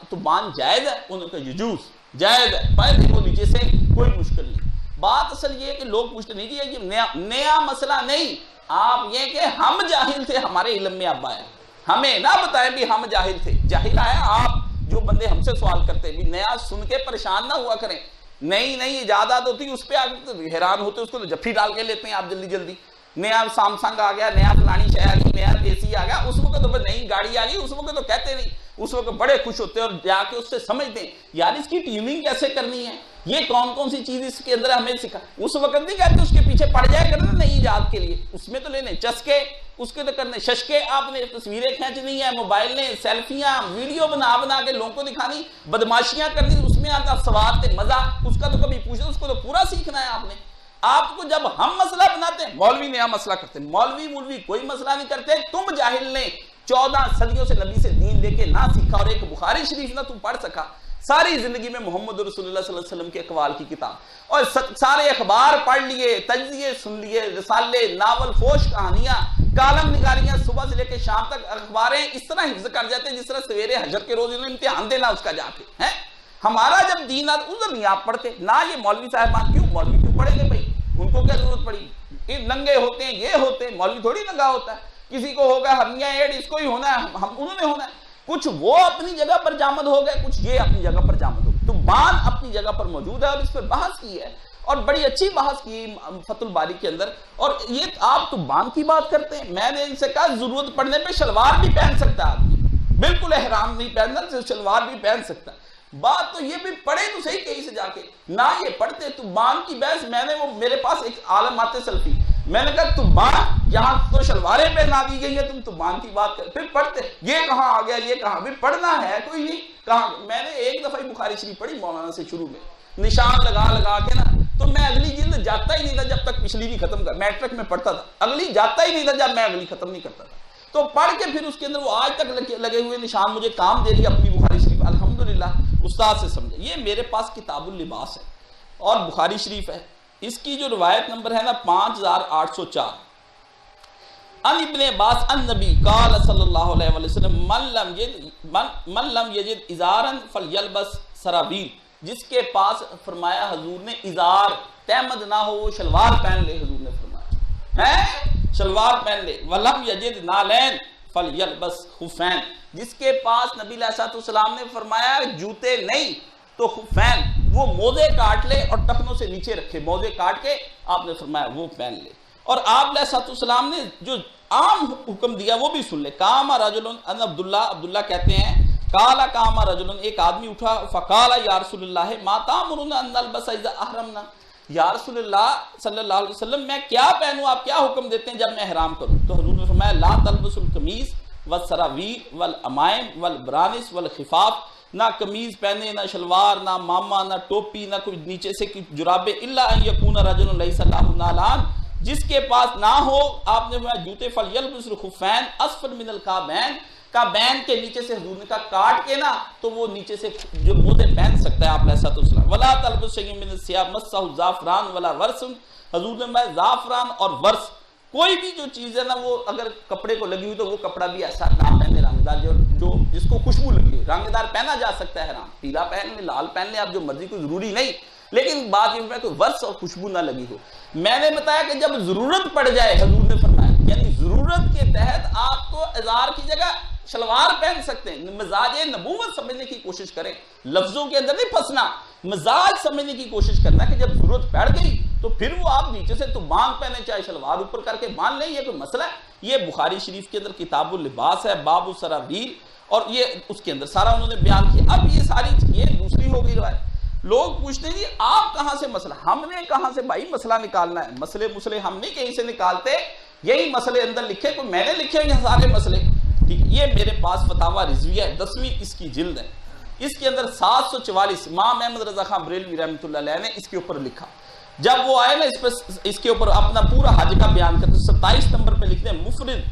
तुबान जायज है? उन्होंने कहा यजूज जायज है, पहले देखो नीचे से कोई मुश्किल नहीं। बात असल ये है कि लोग पूछते नहीं जी ये नया मसला नहीं, आप ये कि हम जाहिल थे, हमारे इल्म में अब आया, हमें ना बताएं भी हम जाहिल थे। जाहिल आया आप जो बंदे हमसे सवाल करते भी नया सुन के परेशान ना हुआ करें। नहीं इजाजत होती उस पर आप तो हैरान होते, उसको तो जफ्फी डाल के लेते हैं आप जल्दी जल्दी। नया सैमसंग आ गया, नया फलानी शय आ गई, नया एसी आ गया, उस वक्त तो नई गाड़ी आ गई, उस वक्त तो कहते नहीं, उस वक्त बड़े खुश होते हैं और जाके उससे समझते हैं यार इसकी ट्यूनिंग कैसे करनी है, ये कौन कौन सी चीज इसके अंदर हमें सिखा। उस वक्त नहीं कहते उसके पीछे पड़ जाए करना नई इजाद के लिए, उसमें तो लेने चस्के, उसके तो करने शशके, आपने तस्वीरें खींचनी है, मोबाइल ने सेल्फियां वीडियो बना बना के लोगों को दिखानी, बदमाशियां करनी, उसमें आता स्वाद थे मजा, उसका तो कभी पूछो, उसको तो पूरा सीखना है आपने। आपको जब हम मसला बनाते हैं मौलवी नया मसला करते हैं, मौलवी कोई मसला नहीं करते। तुम जाहिल ने 14 सदियों से नबी से दीन लेके ना सीखा और एक बुखारी शरीफ ना तुम पढ़ सका, सारी जिंदगी में मोहम्मद रसूलुल्लाह सल्लल्लाहु अलैहि वसल्लम के अकवाल की किताब और सारे अखबार पढ़ लिए, तज्जिए सुन लिए, रिसाले, नावल फोश कहानियां, कालम निगारियां, सुबह से लेकर शाम तक अखबारें इस तरह हिफ्ज कर जाते हैं जिस तरह सवेरे हजर के रोज इन्हें इम्तिहान देना उसका जाके है। हमारा जब दीन आता उधर नहीं आप पढ़ते ना। ये मौलवी साहबान क्यों, मौलवी क्यों पढ़ेंगे भाई, उनको क्या जरूरत पड़ी, ये नंगे होते हैं, ये होते हैं, मौलवी थोड़ी नंगा होता है। किसी को होगा हर्निया एड, इसको ही होना है, हम उन्होंने होना है। कुछ वो अपनी जगह पर जामद हो गए, कुछ ये अपनी जगह पर जामद हो गए। तो बान अपनी जगह पर मौजूद है और इस पर बहस की है और बड़ी अच्छी बहस की फतुल बारी के अंदर। और ये आप तो बान की बात करते हैं, मैंने इनसे कहा जरूरत पड़ने पे शलवार भी पहन सकता है आदमी, बिल्कुल एहराम नहीं पहनना, सिर्फ शलवार भी पहन सकता है। बात तो ये भी पढ़े तो सही कहीं से जाके, ना ये पढ़ते। तो बान की बहस, मैंने वो मेरे पास एक आलम आते सल्फी, मैंने कहा तुबान यहाँ तो शलवारें पहना दी गई है, तुम तुबान की बात कर, फिर पढ़ते ये कहाँ आ गया, ये कहाँ, भी पढ़ना है कोई नहीं कहाँ। मैंने एक दफा बुखारी शरीफ पढ़ी मौलाना से शुरू में, निशान लगा लगा के ना, तो मैं अगली जिल्द जाता ही नहीं था जब तक पिछली नहीं खत्म कर, मैट्रिक में पढ़ता था, अगली जाता ही नहीं था जब मैं अगली खत्म नहीं करता था। तो पढ़ के फिर उसके अंदर वो आज तक लगे हुए निशान मुझे काम दे रही अपनी बुखारी शरीफ, अल्हम्दुलिल्लाह उस्ताद से समझे। ये मेरे पास किताबुल लिबास है और बुखारी शरीफ है, इसकी जो रिवायत नंबर है ना 5804, अन इब्ने अब्बास अन नबी काल सल्लल्लाहु अलैहि वसल्लम मन लम यजिद इजारन फलयलबस सराबील, जिसके पास फरमाया हजूर ने इजार तहमद ना हो वो शलवार पहन ले, हजूर ने फरमाया है शलवार पहन ले। वलम यजिद नालैन फलयलबस खुफैन, जिसके पास नबी अलैहिस्सलाम ने फरमाया जूते नहीं तो खुफैन, वो मोजे काट ले और टखनों से नीचे रखे, मोजे काट के आपने फरमाया वो पहन ले। और आप अलैहिस्सलाम ने जो आम हुक्म दिया वो भी सुन ले। कामा रजुलन अन अब्दुल्ला, अब्दुल्ला कहते हैं काला कामा रजुलन, एक आदमी उठा, फकाला या रसूलुल्लाह मा तामुरुना अन नलबस इज़ा अहरमना, या रसूलुल्लाह सल्लल्लाहु अलैहि वसल्लम मैं क्या पहनूं, आप क्या हुक्म देते हैं जब मैं ihram करूं। तो हुजूर ने फरमाया ला तलबसुल कमीज व सरावीर वल अमाइम वल बरानिस वल खिफाफ, ना कमीज पहने, ना शलवार, ना मामा, ना टोपी, ना कोई नीचे से की जुराबे, इल्ला अन यकूना रजुलन लैसा लहु नालान, जिसके पास ना हो आपने जूते, फल यलबसुल खुफैन असफल मिनल काबैन, काबैन के नीचे से हजूर ने कहा काट के ना तो वो नीचे से जो मोजे पहन सकता है आप ऐसा। तो वला तलबस शैइन मिन सियाब मस्सहु ज़ाफ़रान वला वर्सन, हजूर ने बताया ज़ाफ़रान और वर्स, कोई भी जो चीज है ना वो अगर कपड़े को लगी हुई तो वो कपड़ा भी ऐसा ना पहने रंगदार, जो जिसको खुशबू लगी हो, रंगदार पहना जा सकता है, राम पीला पहन ले, लाल पहन ले, आप जो मर्जी, कोई जरूरी नहीं, लेकिन बात ये है कोई वर्ष और खुशबू ना लगी हो। मैंने बताया कि जब जरूरत पड़ जाए, हजूर ने फरमाया यानी जरूरत के तहत आपको इज़ार की जगह शलवार पहन सकते हैं। मिजाज नबूवत समझने की कोशिश करें, लफ्जों के अंदर नहीं फंसना, मिजाज समझने की कोशिश करना कि जब जरूरत पड़ गई तो फिर वो आप नीचे से तो बांध पहने, चाहे शलवार ऊपर करके बांध लें, ये कोई मसला है। ये बुखारी शरीफ के अंदर किताबुल लिबास है, बाबु सरावील, और ये उसके अंदर सारा उन्होंने बयान किया। अब ये सारी ये दूसरी हो गई रवायत। लोग पूछते हैं जी आप कहां से मसला, हमने कहां से भाई मसला निकालना है, मसले हम नहीं कहीं से निकालते, यही मसले अंदर लिखे, कोई मैंने लिखे हैं सारे मसले, ठीक है। ये मेरे पास फतावा रिजविया है, 10वीं इसकी जिल्द है, इसके अंदर 744 इमाम अहमद रजा खान बरेलवी रहमतुल्लाह अलैह ने इसके ऊपर लिखा। जब वो आए ना इस पर, इसके ऊपर अपना पूरा हज का बयान करते, 27 नंबर पे लिखते हैं मुफरिद,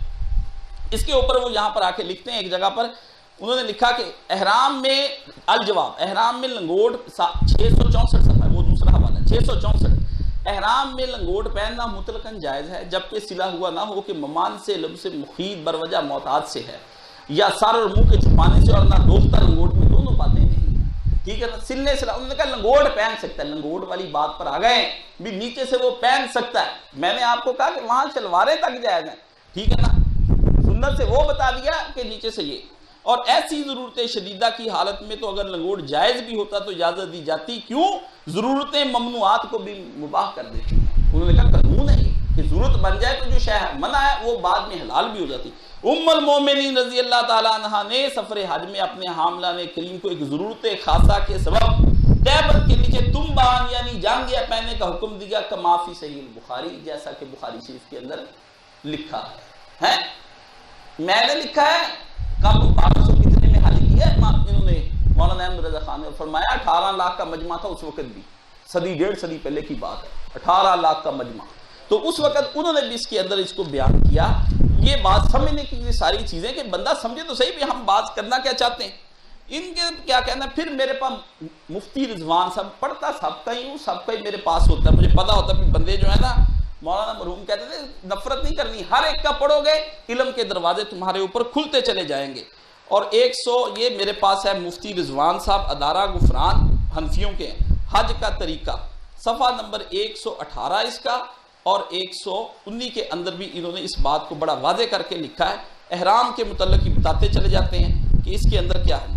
इसके ऊपर वो यहां पर आके लिखते हैं, एक जगह पर उन्होंने लिखा कि एहराम में अल जवाब, एहराम में लंगोट 664 सफा, वो दूसरा हवाला 664, एहराम में लंगोट पहनना मुतलकन जायज़ है जबकि सिला हुआ ना हो कि ममान से लब से मुखीद बरवजा मोहताज से है, या सर और मुंह के छुपाने से, और ना दोख्ता लंगोट में, दोनों बातें नहीं है, ठीक है ना। सिलने से उन्होंने कहा लंगोट पहन सकता है, लंगोट वाली बात पर आ गए भी, नीचे से वो पहन सकता है। मैंने आपको कहा कि वहां शलवारें तक जायज़ है, ठीक है ना, सुन्नत से वो बता दिया कि नीचे से ये। और ऐसी जरूरत शदीदा की हालत में तो अगर लंगोट जायज़ भी होता तो इजाज़त दी जाती, क्यों ज़रूरतें ममनुआत को भी मुबाह कर देती हैं। उन्होंने कहा कानून है कि ज़रूरत बन जाए तो जो शय मना है वो बाद में हलाल भी हो जाती। उम्मुल मोमिनीन रज़ी अल्लाह ताला अन्हा ने सफ़र हज में अपने हामला ने करीम को एक ज़रूरत खासा के सबब टैबत के नीचे तुम बान यानी जांघिया पहनने का हुक्म दिया, कमाफी सही बुखारी, जैसा कि बुखारी शरीफ के अंदर लिखा है। मैंने लिखा है कब 1200 कितने में हाली किया इन्होंने, मौलाना अहमद रजा खान ने फरमाया 18 लाख का मजमा था उस वक्त भी, सदी 1.5 सदी पहले की बात है, 18 लाख का मजमा। तो उस वक्त उन्होंने भी इसके अंदर इसको बयान किया। ये बात समझने की ये सारी चीजें कि बंदा समझे तो सही भी हम बात करना क्या चाहते हैं, इनके क्या कहना। फिर मेरे पास मुफ्ती रिजवान साहब, पढ़ता सबका ही हूँ, सबका ही मेरे पास होता है, मुझे पता होता है बंदे जो है ना, मौलाना मरहूम कहते थे नफरत नहीं करनी, हर एक का पढ़ोगे इल्म के दरवाजे तुम्हारे ऊपर खुलते चले जाएंगे। और 100 ये मेरे पास है मुफ्ती रिजवान साहब अदारा गुफरान हनफियों के हज का तरीका, सफ़ा नंबर 118 इसका और 119 के अंदर भी इन्होंने इस बात को बड़ा वादे करके लिखा है। एहराम के मुतल्लिक़ ही बताते चले जाते हैं कि इसके अंदर क्या है।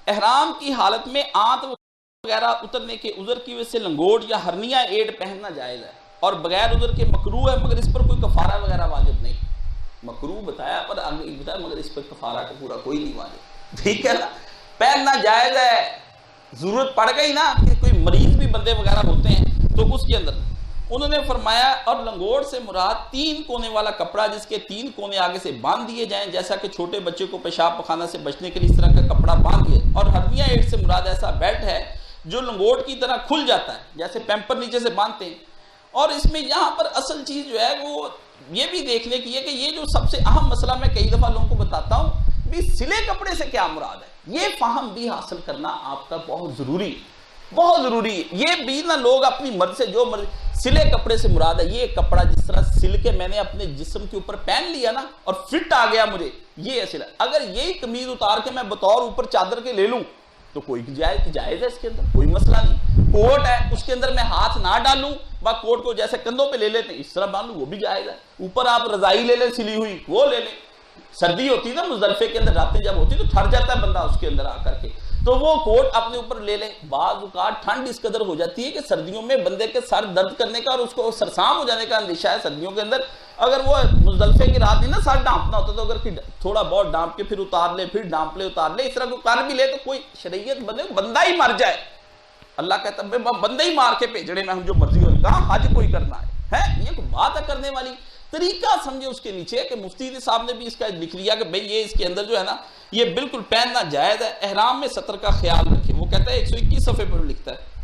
एहराम की हालत में आंत वगैरह उतरने के उज़र की वजह से लंगोट या हरनिया एड पहनना जायज़ है और बगैर उज़र के मकरूह है, मगर इस पर कोई कफारा वगैरह वाजिब नहीं। मकरूह बताया पर आगे बताया, मगर इस पर कफारा का पूरा कोई नहीं वाजिब, ठीक है ना। पहनना जायज़ है, जरूरत पड़ गई ना कि कोई मरीज भी बंदे वगैरह होते हैं तो उसके अंदर उन्होंने फरमाया। और लंगोट से मुराद 3 कोने वाला कपड़ा जिसके 3 कोने आगे से बांध दिए जाएं, जैसा कि छोटे बच्चे को पेशाब पखाना से बचने के लिए इस तरह का कपड़ा बांध दिए। और हरनिया एड से मुराद ऐसा बेल्ट है जो लंगोट की तरह खुल जाता है, जैसे पैम्पर नीचे से बांधते हैं। और इसमें यहाँ पर असल चीज़ जो है वो ये भी देखने की है कि ये जो सबसे अहम मसला मैं कई दफ़ा लोगों को बताता हूँ भी सिले कपड़े से क्या मुराद है, ये फाहम भी हासिल करना आपका बहुत ज़रूरी है। ये भी ना लोग अपनी मर्द से जो मर्द, सिले कपड़े से मुराद है ये कपड़ा जिस तरह सिल के मैंने अपने जिस्म के ऊपर पहन लिया ना और फिट आ गया मुझे, ये सिला। अगर यही कमीज उतार के मैं बतौर ऊपर चादर के ले लूं तो कोई जायज़ है, इसके अंदर कोई मसला नहीं। कोट है उसके अंदर मैं हाथ ना डालूं, बा कोट को जैसे कंधों पे ले लेते हैं इस तरह बांध लूं, वो भी जायज़ है। ऊपर आप रजाई ले लें सिली हुई, वो ले लें। सर्दी होती है ना मुजदलिफे के अंदर, रातें जब होती तो ठर जाता है बंदा उसके अंदर आकर के, तो वो कोट अपने ऊपर ले लें। बाज़ औक़ात ठंड इस कदर हो जाती है कि सर्दियों में बंदे के सर दर्द करने का और उसको सरसाम हो जाने का अंदेशा है सर्दियों के अंदर। अगर वो मुजदलिफे की रात ही ना सर डांपना होता तो अगर थोड़ा बहुत डांप के फिर उतार ले, फिर डांप ले उतार ले, इस तरह को कर भी ले तो कोई शरीयत बंदा ही मर जाए। अल्लाह कहता है बंदे ही मार के भेजने में हम जो मर्जी हो, कहा हज कोई करना है ये कोई बात है करने वाली। तरीका समझे उसके नीचे कि मुफ्ती साहब ने भी इसका लिख लिया कि भाई ये इसके अंदर जो है ना ये बिल्कुल पहनना जायज़ है। एहराम में सतर का ख्याल रखें, वो कहता है 121 सफ़े पर लिखता है।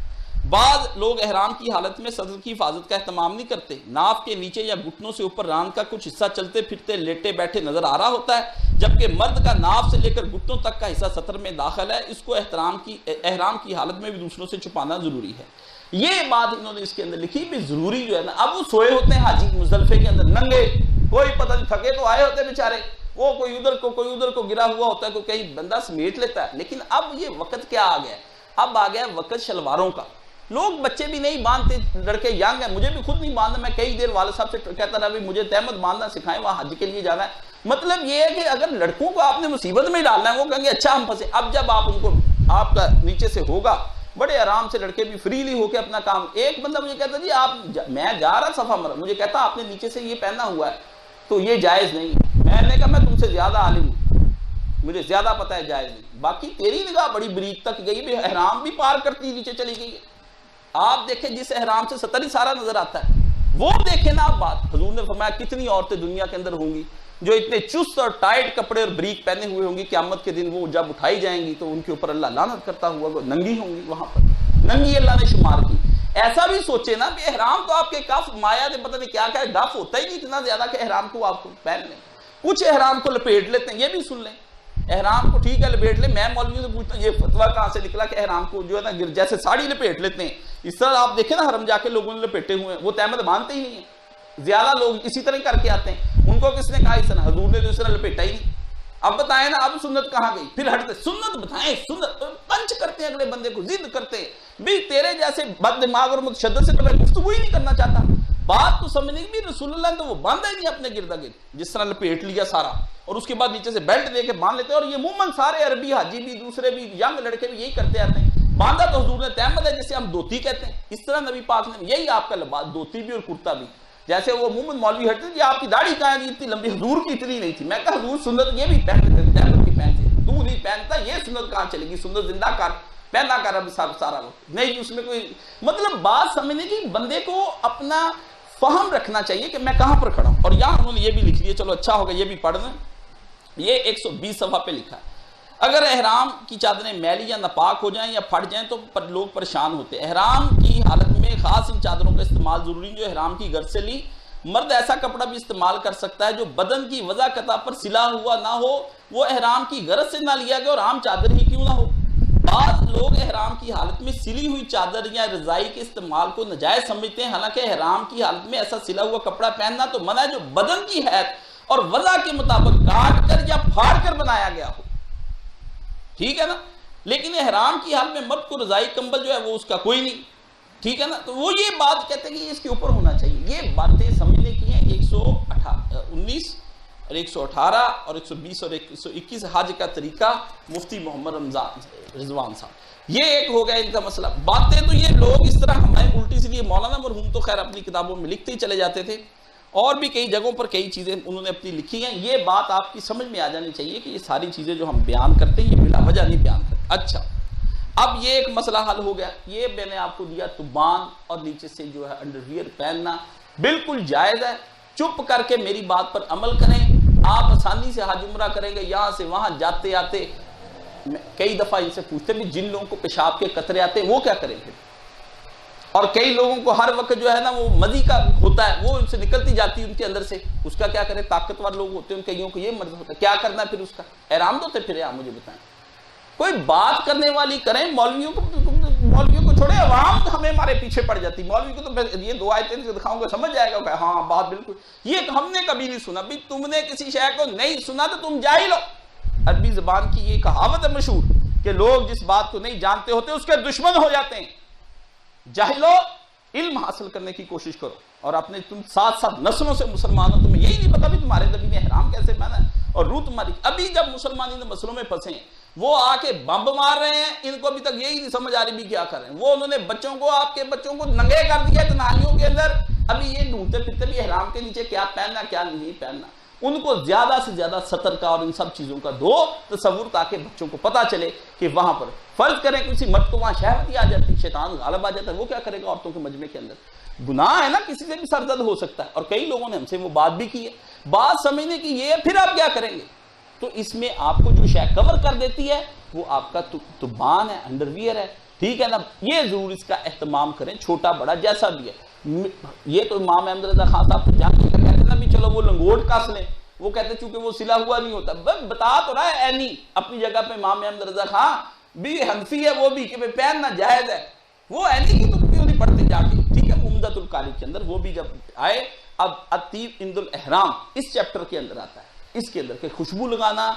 बाद लोग एहराम की हालत में सतर की हिफाजत का एहतमाम नहीं करते, नाफ के नीचे या घुटनों से ऊपर रान का कुछ हिस्सा चलते फिरते लेटे बैठे नजर आ रहा होता है, जबकि मर्द का नाफ से लेकर घुटनों तक का हिस्सा सतर में दाखिल है। इसको एहराम की हालत में भी दूसरों से छुपाना जरूरी है। ये बात इन्होंने इसके अंदर लिखी भी जरूरी जो है ना। अब वो सोए होते हैं हाजी मुजदलिफे के अंदर नंगे, कोई पता नहीं, थके तो आए होते बेचारे, वो कोई उधर को गिरा हुआ होता है, कोई कहीं बंदा समेट लेता है। लेकिन अब ये वक्त क्या आ गया, अब आ गया वक्त शलवारों का। लोग बच्चे भी नहीं बांधते, लड़के यंग है, मुझे भी खुद नहीं बांधना। मैं कई देर वाले साहब से कहता रहा मुझे तहमत बांधना सिखाएं, वहां हज के लिए जाना है। मतलब ये है कि अगर लड़कों को आपने मुसीबत में डालना है वो कहेंगे अच्छा हम फंसे। अब जब आप उनको आपका नीचे से होगा, बड़े आराम से लड़के भी फ्रीली होके अपना काम। एक बंदा मुझे कहता जी मैं जा रहा सफा मर, मुझे कहता आपने नीचे से ये पहना हुआ है तो ये जायज नहीं। मैंने कहा मैं तुमसे ज्यादा आलिम हूं, मुझे ज्यादा पता है, जायज नहीं। बाकी तेरी निगाह बड़ी बरीक तक गई, भी एहराम भी पार करती नीचे चली गई है। आप देखें जिस एहराम से सतर ही सारा नजर आता है वो देखें ना आप बात। हुजूर ने फरमाया कितनी औरतें दुनिया के अंदर होंगी जो इतने चुस्त और टाइट कपड़े और ब्रीक पहने हुए होंगी, क़यामत के दिन वो जब उठाई जाएंगी तो उनके ऊपर अल्लाह लानत करता हुआ वो नंगी होंगी, वहां पर नंगी अल्लाह ने शुमार की। ऐसा भी सोचे ना कि एहराम तो आपके कफ माया ने पता नहीं क्या क्या डफ होता ही नहीं इतना ज्यादा कि एहराम को आपको पहन लें। कुछ एहराम को लपेट लेते हैं, ये भी सुन लें। एहराम को ठीक है लपेट ले, मैं मौलवियों से पूछता हूँ ये फतवा कहाँ से निकला कि एहराम को जो है ना जैसे साड़ी लपेट लेते हैं इस तरह आप देखें ना हरम जाके लोगों ने लपेटे हुए हैं, वो तहमत मानते ही नहीं है। ज्यादा लोग इसी तरह करके आते हैं, उनको किसने कहा इस तरह, हजूर ने तो इस तरह लपेटा ही नहीं। अब बताएं ना अब सुन्नत कहाँ गई, फिर हटते सुन्नत बताएं, सुन्नत पंच करते हैं अगले बंदे को, जिद करते हैं भी तेरे जैसे बद दिमाग और मुतशद्दिद से तो मैं गुफ्तगू ही नहीं करना चाहता। बात तो समझने की भी रसूलुल्लाह ने तो वो बांधा ही नहीं अपने गिरदा गिर्द, जिस तरह लपेट लिया सारा और उसके बाद नीचे से बेल्ट दे के बांध लेते हैं। और ये मुमन सारे अरबी हाजी भी दूसरे भी यंग लड़के भी यही करते आते हैं। बांधा तो हुजूर ने तहमद है जिसे हम धोती कहते हैं, इस तरह नबी पाक ने यही आपका लिबास धोती भी और कुर्ता भी। जैसे वो मुमन मौलवी हटते थे आपकी दाढ़ी कहाँ है इतनी लंबी, हुजूर की इतनी नहीं थी। मैं कहा हुजूर सुन्नत ये भी पहनते थे, तहमद की पहनते, तू नहीं पहनता ये सुन्नत कहाँ चलेगी, सुन्नत जिंदा कर पहना कर अब सारा नहीं, उसमें कोई मतलब बात समझने की बंदे को अपना फहम रखना चाहिए कि मैं कहां पर खड़ा हूं। और यहां उन्होंने ये भी लिख लिया, चलो अच्छा होगा ये भी पढ़ लें। ये 120 सफ़ा पे लिखा है अगर एहराम की चादरें मैली या नापाक हो जाएं या फट जाएं तो लोग परेशान होते हैं। एहराम की हालत में खास इन चादरों का इस्तेमाल जरूरी जो एहराम की गर्ज से ली। मर्द ऐसा कपड़ा भी इस्तेमाल कर सकता है जो बदन की वज़ा कता पर सिला हुआ ना हो, वो एहराम की गर्ज से ना लिया गया और आम चादर ही क्यों ना हो। बाद लोग एहराम की हालत में सिली हुई चादर या रजाई के इस्तेमाल को नाजायज समझते हैं, हालांकि एहराम की हालत में ऐसा सिला हुआ कपड़ा पहनना तो मना है जो बदन की हैत और वजह के मुताबिक काट कर या फाड़ कर बनाया गया हो, ठीक है ना। लेकिन एहराम की हाल में मर्द को रजाई कंबल जो है वो उसका कोई नहीं, ठीक है ना। तो वो ये बात कहते हैं कि इसके ऊपर होना चाहिए। ये बातें समझने की हैं 119 और 118 और 120 और 121 हज का तरीका मुफ्ती मोहम्मद रमजान रिजवान साहब, ये एक हो गया इनका मसला। बातें तो ये लोग इस तरह हमारे उल्टी सी, मौलाना मरहूम तो खैर अपनी किताबों में लिखते ही चले जाते थे, और भी कई जगहों पर कई चीज़ें उन्होंने अपनी लिखी हैं। ये बात आपकी समझ में आ जानी चाहिए कि ये सारी चीज़ें जो हम बयान करते हैं ये बिला वजह नहीं बयान करते। अच्छा, अब ये एक मसला हल हो गया। ये मैंने आपको दिया तुबान और नीचे से जो है अंडरवियर पहनना बिल्कुल जायज़ है। चुप करके मेरी बात पर अमल करें, आप आसानी से हज उम्रा करेंगे। यहाँ से वहाँ जाते आते कई दफ़ा इनसे पूछते भी, जिन लोगों को पेशाब के कतरे आते हैं वो क्या करें फिर? और कई लोगों को हर वक्त जो है ना वो मदी का होता है, वो उनसे निकलती जाती है उनके अंदर से, उसका क्या करें? ताकतवर लोग होते हैं, कईयों को ये मर्ज होता है, क्या करना है फिर उसका? एहराम तो फिर आप मुझे बताएं। कोई बात करने वाली करें, मौलवियों को छोड़े, अवाम हमें हमारे पीछे पड़ जाती। मौलवी को तो ये दो आयतें दिखाऊंगा समझ जाएगा, हाँ बात बिल्कुल, ये हमने कभी नहीं सुना। भी तुमने किसी शय को नहीं सुना तो तुम जाहिल हो। अरबी जबान की ये कहावत है मशहूर कि लोग जिस बात को नहीं जानते होते उसके दुश्मन हो जाते हैं। जाहिलो, इल्म हासिल करने की कोशिश करो, और अपने तुम साथ साथ नस्लों से मुसलमानों, तुम्हें यही नहीं पता भी तुम्हारे नबी ने हराम कैसे पहना है, और रूह तुम्हारी। अभी जब मुसलमान इन मसलों में फंसे हैं, वो आके बम मार रहे हैं, इनको अभी तक यही नहीं समझ आ रही भी क्या कर रहे हैं। वो उन्होंने बच्चों को, आपके बच्चों को नंगे कर दिया तनाहियों के अंदर, अभी ये ढूंढते फिरते भी हराम के नीचे क्या पहनना क्या नहीं पहनना। उनको ज्यादा से ज्यादा सतर का और इन सब चीजों का दो तसव्वुर, ताकि बच्चों को पता चले कि वहां पर फर्ज करें किसी मर्द को वहां शहवती आ जाती, शैतान गालिब आ जाता है, वो क्या करेगा औरतों के मजमे के अंदर? गुनाह है ना, किसी से भी सरदर्द हो सकता है। और कई लोगों ने हमसे वो बात भी की है, बात समझने की ये है, फिर आप क्या करेंगे? तो इसमें आपको जो शय कवर कर देती है वो आपका तुबान है, अंडरवियर है, ठीक है ना। ये जरूर इसका एहतमाम करें, छोटा बड़ा जैसा भी है। ये तो इमाम अहमद रजा खान साहब तो जान कहते हैं ना भी चलो वो लंगोट कस लें, वो कहते चूंकि वो सिला हुआ नहीं होता। बता तो रहा है ऐनी अपनी जगह पे इमाम अहमद रजा खान भी हनफी है, वो भी कि पहनना जायज है, वो ऐनी की तुम क्यों नहीं पढ़ते जाके, ठीक है। उम्दतुल कारी के अंदर वो भी जब आए, अब अतीब इंदुल एहराम इस चैप्टर के अंदर आता है, इसके अंदर के खुशबू लगाना,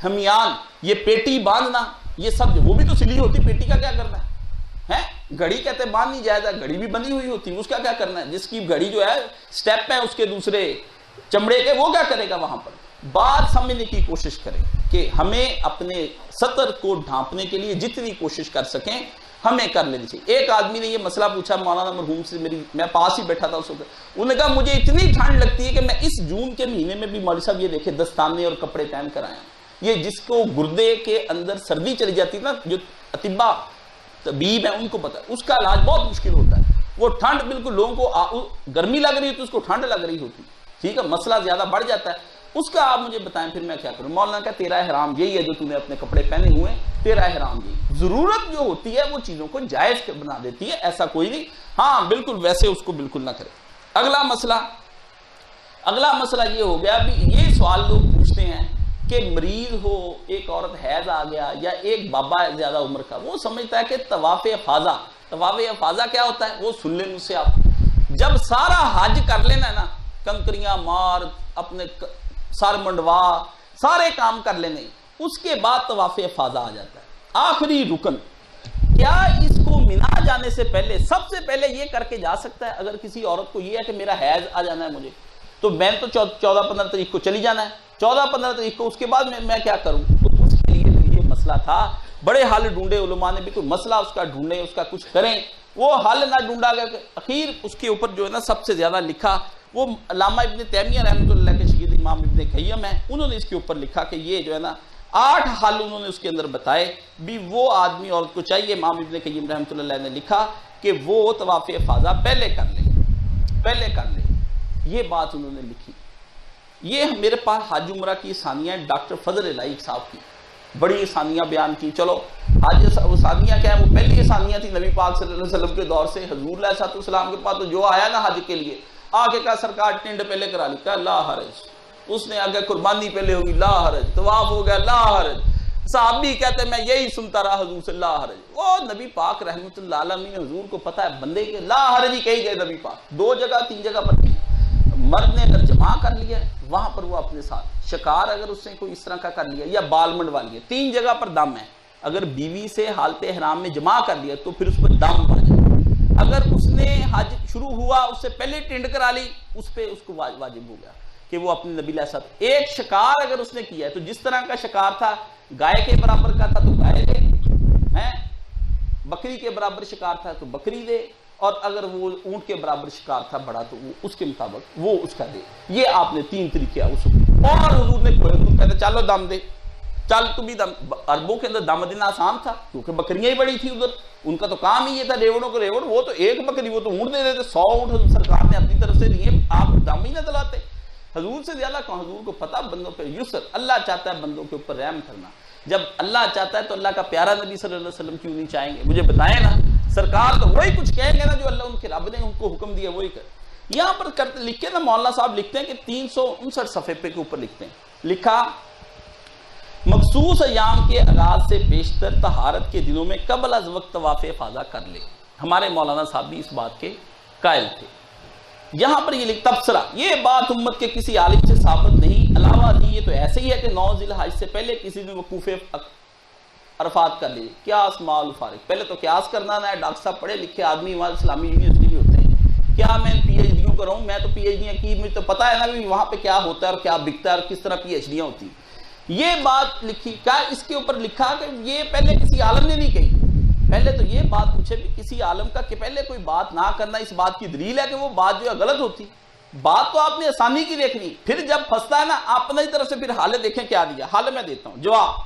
हमियान, ये पेटी बांधना, ये सब वो भी तो सिली होती, पेटी का क्या करना है? घड़ी कहते बांध नहीं जाएगा, घड़ी भी बंधी हुई होती, उसका क्या करना है? जिसकी घड़ी जो है स्टेप है उसके दूसरे चमड़े के, वो क्या करेगा वहां पर? बात समझने की कोशिश करें कि हमें अपने सतर को ढांपने के लिए जितनी कोशिश कर सकें हमें कर लेनी चाहिए। एक आदमी ने ये मसला पूछा मौलाना मरहूम से, मैं पास ही बैठा था उस वक्त, उन्होंने कहा मुझे इतनी ठंड लगती है कि मैं इस जून के महीने में भी मौलवी साहब ये देखे दस्ताने और कपड़े पहन कर आए। ये जिसको गुर्दे के अंदर सर्दी चली जाती है ना, जो अतिबा तबीब है उनको पता है, उसका इलाज बहुत मुश्किल होता है। वो ठंड बिल्कुल, लोगों को गर्मी लग रही होती है, उसको ठंड लग रही होती, ठीक है, मसला ज्यादा बढ़ जाता है उसका। आप मुझे बताएं फिर मैं क्या करूं? मौलाना का तेरा एहराम यही है, जो तूने अपने कपड़े पहने हुए, तेरा एहराम यही। जरूरत जो होती है वो चीजों को जायज बना देती है, ऐसा कोई नहीं। हाँ बिल्कुल वैसे उसको बिल्कुल ना करे। अगला मसला ये हो गया, अभी ये सवाल लोग पूछते हैं कि मरीज हो, एक औरत हैज आ गया, या एक बाबा है ज्यादा उम्र का, वो समझता है कि तवाफ़े अफाजा क्या होता है? वो सुन ले मुझसे आप, जब सारा हज कर लेना है ना, कंकरियां मार, अपने सर मंडवा, सारे काम कर लेने, उसके बाद तवाफ़े अफाजा आ जाता है, आखिरी रुकन। क्या इसको मिना जाने से पहले, सबसे पहले ये करके जा सकता है? अगर किसी औरत को ये है कि मेरा हैज आ जाना है मुझे, तो मैं तो 14-15 तारीख को चली जाना है, 14-15 तारीख को, उसके बाद मैं क्या करूं? तो उसके लिए तो ये मसला था, बड़े हल ढूंढे उलमा ने भी, कोई मसला उसका ढूंढे, उसका कुछ करें, वो हल ना ढूंढा गया। आखिर उसके ऊपर जो है ना सबसे ज्यादा लिखा वो अल्लामा इब्न तैमिया रहमतुल्लाह के शगीद इमाम इब्न क़य्यम है, उन्होंने इसके ऊपर लिखा कि ये जो है ना 8 हल उन्होंने उसके अंदर बताए भी, वो आदमी औरत को चाहिए। इमाम इब्न क़य्यम रहमतुल्लाह ने लिखा कि वो तवाफ़े अफाजा पहले कर ले, ये बात उन्होंने लिखी। ये मेरे पास हज उम्रा की सानिया डॉक्टर फजल इलाही साहब की बड़ी सानिया बयान की। चलो हज सानिया क्या है? वो पहली सानिया थी नबी पाक सल्लल्लाहु अलैहि वसल्लम के दौर से, हजूर अलैहिस्सलाम के पास तो जो आया ना हज के लिए, आगे का सरकार टिंड पहले करा ली, क्या ला हरज, उसने आगे कुर्बानी पहले होगी, ला हरज, तवाफ हो गया, ला हरज। साहबी कहते मैं यही सुनता रहा हजूर से, ला हरज। वो नबी पाक रहमतुल्लाह अलैहि हजूर को पता है बंदे के ला हरज ही कही गए नबी पाक, 2 जगह 3 जगह पर नहीं। मर्द ने अगर जमा कर लिया वहां पर वो अपने साथ, शिकार अगर उसने कोई इस तरह का कर लिया या बाल मंडवा लिया, 3 जगह पर दम है। अगर बीवी से हालते हराम में जमा कर लिया तो फिर उस पर दम वाजिब। अगर उसने हज शुरू हुआ उससे पहले टिंड करा ली, उस पर उसको वाजिब हो गया कि वो अपने नबी साथ। एक शिकार अगर उसने किया है तो जिस तरह का शिकार था, गाय के बराबर का था तो गाय दे, हैं, बकरी के बराबर शिकार था तो बकरी दे, और अगर वो ऊंट के बराबर शिकार था बड़ा तो वो उसके मुताबिक वो उसका दे। ये आपने 3 तरीके और हुजूर ने कहते चलो दम दे, चल तू भी दम। अरबों के अंदर दम देना आसान था क्योंकि बकरियां ही बड़ी थी उधर, उनका तो काम ही ये था रेवड़ों को रेवड़, वो तो एक बकरी, वो तो ऊंट दे देते, 100 ऊंट सरकार ने अपनी तरफ से दिए, आप दम ही ना दिलाते। हजूर से ज्यादा कौन, हजूर को पता बंदों पे युसर, अल्लाह चाहता है बंदों के ऊपर रहम करना। जब अल्लाह चाहता है तो अल्लाह का प्यारा नबी सल्लल्लाहु अलैहि वसल्लम क्यों नहीं चाहेंगे? मुझे बताएं ना, सरकार तो वही कुछ कहेंगे ना जो अल्लाह उनके रब ने उनको हुक्म दिया वही कर। यहाँ पर करते लिखे ना मौलाना साहब लिखते हैं कि 359 सफ़े पे के ऊपर लिखते हैं, लिखा मखसूस अयाम के आगाज से पेशतर तहारत के दिनों में कबल अज वक्त तवाफ़े फ़ाज़ा कर ले। हमारे मौलाना साहब भी इस बात के कायल थे। यहां पर ये तबसरा, ये बात उम्मत के किसी आलिम से साबित नहीं, अलावा दी ये तो ऐसे ही है कि 9 ज़िलहज से पहले किसी ने वकूफ़े अरफात कर ली, क्यास माल फारिग। पहले तो क्यास करना ना है, डॉक्टर साहब पढ़े लिखे आदमी वहाँ इस्लामी यूनिवर्सिटी भी होते हैं, क्या मैं PhD कर रहा हूँ, मैं तो PhD की, मुझे तो पता है ना भी वहाँ पे क्या होता है और क्या बिकता है और किस तरह PhD होती है। ये बात लिखी, क्या इसके ऊपर लिखा कि ये पहले किसी आलम ने नहीं कही। पहले तो ये बात पूछे भी किसी आलम का कि पहले कोई बात ना करना इस बात की दलील है कि वो बात जो है गलत होती। बात तो आपने आसानी की देखनी, फिर जब फंसता है ना अपनी तरफ से फिर हाल देखें क्या दिया। हाल मैं देता हूँ जवाब,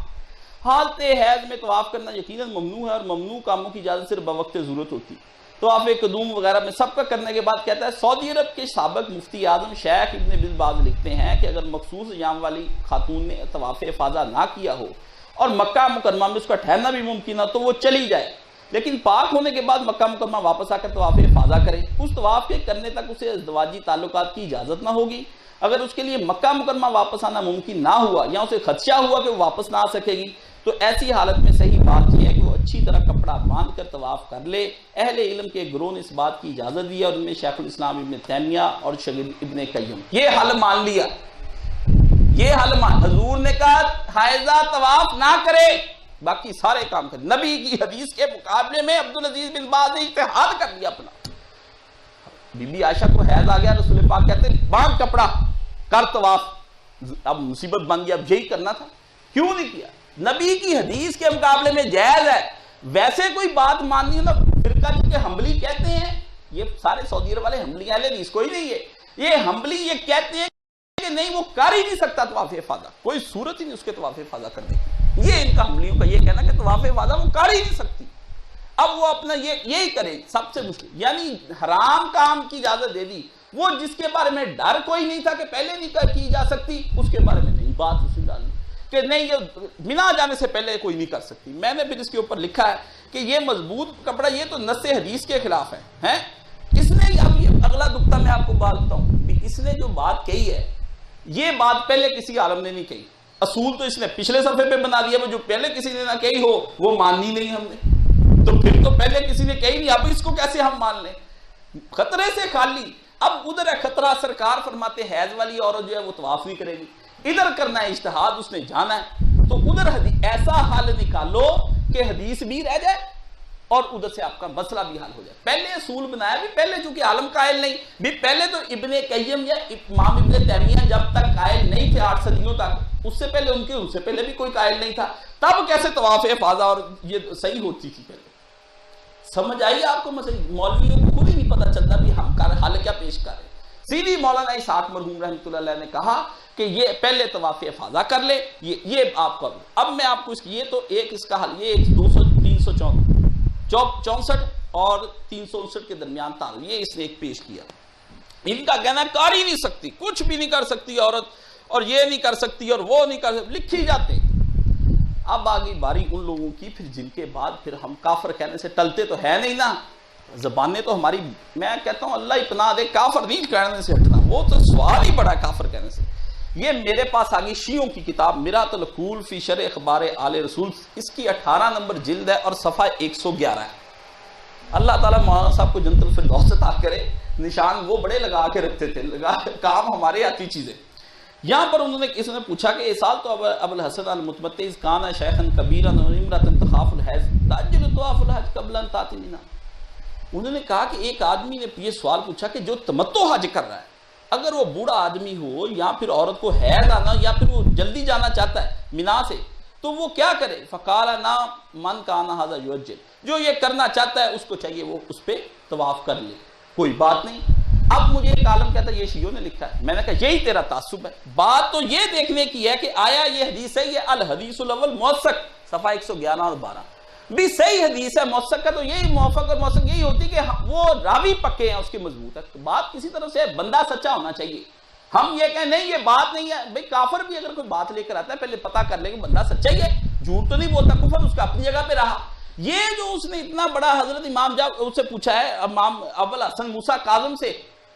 हालते हैज में तवाफ करना यकीनन ममनू है और ममनू कामों की इजाजत सिर्फ बवक्त जरूरत होती। तवाफ कदूम वगैरह में सबका करने के बाद कहता है सऊदी अरब के साबिक मुफ्ती आजम शेख इब्न बिन बाज लिखते हैं कि अगर मखसूस अयाम वाली खातून ने तवाफ इफादा ना किया हो और मक्का मुकरमा में उसका ठहरना भी मुमकिन है तो वो चली जाए, लेकिन पाक होने के बाद मक्का मुकरमा वापस आकर तवाफ़ इफादा करे। उस तवाफ़ के करने तक उसे अज़दवाजी ताल्लुकात की इजाज़त ना होगी। अगर उसके लिए मक्का मुकरमा वापस आना मुमकिन ना हुआ या उसे खदशा हुआ कि वो वापस ना आ सकेगी तो ऐसी हालत में सही बात यह है कि वो अच्छी तरह कपड़ा बांध कर तवाफ़ कर ले। अहले इल्म के गिरोह ने इस बात की इजाज़त दी और उनमें शेखुल इस्लाम इब्न तैमिया और शगीर इब्न कय्यम ये हल मान लिया। ये हल मान, हजूर ने कहा हायजा तवाफ ना करे, बाकी सारे काम करे। नबी की हदीस के मुकाबले में अब्दुल अजीज बिन बाज ने इत्तेहाद कर लिया अपना। बीबी आयशा को हैज आ गया, रसूल पाक कहते हैं बांध कपड़ा कर तवाफ, अब मुसीबत बन गया, अब यही करना था, क्यों नहीं किया? नबी की हदीस के मुकाबले में जायज है। वैसे कोई बात माननी हो ना, फिरका जिसके हम्बली कहते हैं, ये सारे सऊदी अरब वाले हम्बली अहले हदीस कोई नहीं है, ये हम्बली ये कहते हैं कि नहीं वो कर ही नहीं सकता तवाफ़ इफादा, कोई सूरत ही नहीं उसके तवाफ़ इफादा करने की। ये इनका हम्बलियों का ये कहना कि तवाफ़ इफादा वो कर ही नहीं सकती। अब वो अपना यही करे सबसे मुश्किल, यानी हराम काम की इजाजत दे दी। वो जिसके बारे में डर कोई नहीं था कि पहले नहीं की जा सकती, उसके बारे में नहीं बात उसे डालनी कि नहीं ये बिना जाने से पहले कोई नहीं कर सकती। मैंने फिर इसके ऊपर लिखा है कि ये मजबूत कपड़ा ये तो नस्से हदीस के खिलाफ है, हैं? इसने अब ये अगला दुक्ता मैं आपको बताता हूँ, इसने जो बात कही है ये बात पहले किसी आलम ने नहीं कही। असूल तो इसने पिछले सफे पे बना दिया, वो जो पहले किसी ने ना कही हो वो माननी नहीं हमने, तो फिर तो पहले किसी ने कही नहीं, अब इसको कैसे हम मान लें? खतरे से खाली। अब उधर है खतरा, सरकार फरमाते हैज वाली औरत जो है वो तवाफ नहीं करेगी, इधर करना है इज्तिहाद, उसने जाना है, तो उधर ऐसा हल निकालो कि हदीस भी रह जाए और उधर से आपका मसला भी हल हो जाए। पहले असूल बनाया भी, पहले चूंकि आलम कायल नहीं भी, पहले तो इब्ने कय्यम या इमाम इब्ने तैमिया जब तक कायल नहीं थे 8 सदियों तक, उससे पहले उनसे पहले भी कोई कायल नहीं था, तब कैसे तवाफ़ इफादा और ये सही होती थी पहले? समझ आई आपको? मसला मौलवियों को खुद ही नहीं पता चलता भी हम हाल क्या पेश कर रहे। सीधी मौलाना इसाक मरहूम रहमतुल्लाह अलैह ने कहा कि ये पहले तवाफ़ इफादा कर ले, ये आप करो। अब मैं आपको ये तो एक इसका हल, ये 364 और 359 के दरमियान ताल ये इसने एक पेश किया। इनका कहना कर ही नहीं सकती, कुछ भी नहीं कर सकती औरत, और ये नहीं कर सकती और वो नहीं कर सकती, लिखी जाते। अब आ गई बारी उन लोगों की फिर जिनके बाद फिर हम काफिर कहने से टलते तो है नहीं ना, जबानें तो हमारी, मैं कहता हूं अल्लाह ही पनाह दे, काफिर नहीं कहने से हटना, वो तो सवाल ही बड़ा काफिर कहने से। ये मेरे पास आ गई शियों की किताब मिरातुल उकूल फी शरह अखबार आले रसूल, इसकी 18 नंबर जिल्द है और सफ़ा 111 है। अल्लाह ताला मौलाना साहब को जन्नतुल फिरदौस अता करे, निशान वो बड़े लगा के रखते थे, लगा काम हमारे आती चीजें। यहाँ पर उन्होंने इसने पूछा कि इस साल तो अबुल हसन अल मुतमत्तिज़ काना शैखन कबीरन व इमरतन तखाफुल हैज़ ताज्जुलु तवाफुल हज क़ब्ल अन तातिना। उन्होंने कहा कि एक आदमी ने ये सवाल पूछा कि जो तमत्तो हज कर रहा है, अगर वो बूढ़ा आदमी हो या फिर औरत को हैज आना या फिर वो जल्दी जाना चाहता है मिना से, तो वो क्या करे? फ़काला ना मन काना हाज़ा युअज्जिल, जो ये करना चाहता है उसको चाहिए वो उस पर तवाफ कर ले, कोई बात नहीं। अब मुझे एक आलम कहता है ये शियों ने लिखा है। मैंने कहा यही तेरा तासुब है। बात तो ये देखने की है कि आया ये हदीस है, ये अल हदीसुल अव्वल मौसक सफ़ा 111 और 12 भी सही हदीस है। मौसक का तो यही मौफक और मौसक यही होती कि वो रावी पक्के हैं, उसके मजबूत है। तो बात किसी तरह से बंदा सच्चा होना चाहिए। हम ये कहें नहीं ये बात नहीं है, भाई काफिर भी अगर कोई बात लेकर आता है पहले पता कर ले कि बंदा सच्चा ही है, झूठ तो नहीं बोलता, कुफर उसका अपनी जगह पे रहा। ये जो उसने इतना बड़ा हजरत इमाम जब उससे पूछा है इमाम अबुल हसन मूसा काज़िम से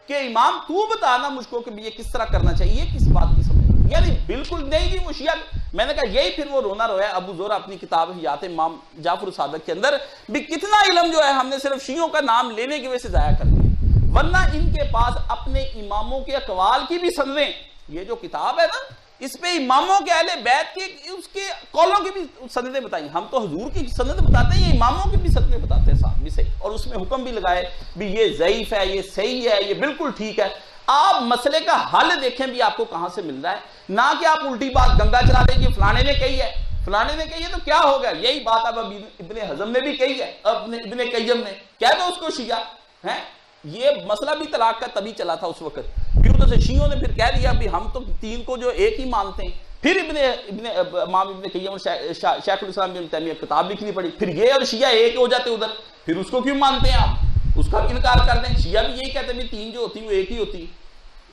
कि इमाम तू बताना मुझको कि ये किस तरह करना चाहिए, किस बात की समझ, यानी बिल्कुल नहीं जी वो शिया। मैंने कहा यही फिर वो रोना रोया अबू ज़ुरा अपनी किताब हियात इमाम जाफर सादिक के अंदर भी कितना इल्म जो है हमने सिर्फ शियों का नाम लेने की वजह से जाया कर दिया, वरना इनके पास अपने इमामों के अकवाल की भी सनदें, ये जो किताब है ना इस पे इमामों के अहले बैत की उसके कौलों की भी सनदें बताई। हम तो हुजूर की सनद बताते हैं, ये इमामों की भी सनदें बताते हैं साहब भी सही, और उसमें हुक्म भी लगाए भी ये ज़ईफ है, ये सही है, ये बिल्कुल ठीक है। आप मसले का हल देखें भी आपको कहां से मिल रहा है, ना कि आप उल्टी बात गंगा चला दें कि फलाने ने कही है, फलाने ने कही है तो क्या हो गया। यही बात अब इब्ने हज़म ने भी कही है, अब इब्ने कय्यम ने कह दो उसको शिया है। ये मसला भी तलाक का तभी चला था उस वक्त, फिर उधर से शियों ने फिर कह दिया भी हम तो तीन को जो एक ही मानते हैं। फिर इमाम इब्ने कय्यम शेखुल इस्लाम इब्न तैमिया किताब लिखनी पड़ी, फिर ये और शिया एक हो जाते उधर, फिर उसको क्यों मानते हैं आप, उसका इनकार कर दें। शिया भी यही कहते हैं तीन जो होती वो एक ही होती।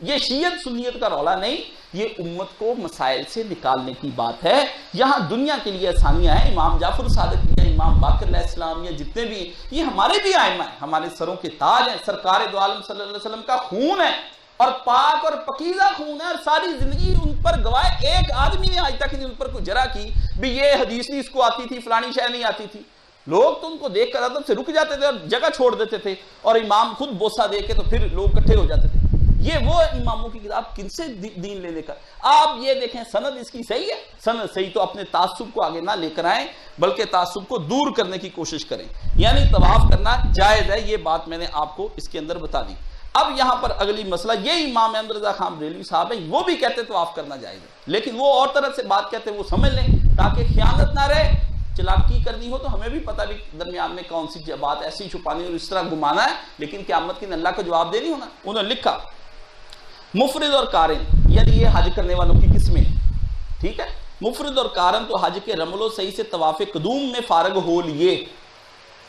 ये शियत सुन्नियत का रौला नहीं, ये उम्मत को मसाइल से निकालने की बात है। यहाँ दुनिया के लिए आसानियां हैं। इमाम जाफर सादिक या इमाम बाकर अलैहिस्सलाम या जितने भी ये हमारे भी आइमा है, हमारे सरों के ताज हैं, सरकार दो आलम सल्लल्लाहु अलैहि वसल्लम का खून है और पाक और पकीज़ा खून है, और सारी जिंदगी उन पर गवाह एक आदमी ने आज तक उन पर कोई जरा की भी ये हदीस नहीं इसको आती थी, फलानी शय नहीं आती थी। लोग तो उनको देख कर अदब से रुक जाते थे और जगह छोड़ देते थे, और इमाम खुद बोसा दे के तो फिर लोग इकट्ठे हो जाते थे। ये वो इमामों की किताब किनसे दीन लेने का। आप ये देखें सनद इसकी सही है, सनद सही तो अपने तासुब को आगे ना लेकर आए बल्कि तासुब को दूर करने की कोशिश करें, यानी तवाफ करना जायज है। ये बात मैंने आपको इसके अंदर बता दी। अब यहां पर अगली मसला, ये इमाम अहमद रज़ा खान बरेलवी साहब है, वो भी कहते तवाफ करना जायज है, लेकिन वो और तरह से बात कहते हैं, वो समझ लें ताकि खयानत ना रहे, चलाकी करनी हो तो हमें भी पता भी दरमियान में कौन सी बात ऐसी छुपानी और इस तरह घुमाना है, लेकिन क़यामत के दिन अल्लाह को जवाब देनी होना। उन्होंने लिखा मुफरिद और कारिन, यानी ये हज करने वालों की किस्में, ठीक है। मुफरिद और कारन तो हज के रमलो सही से तवाफ़े कदूम में फारग हो लिए,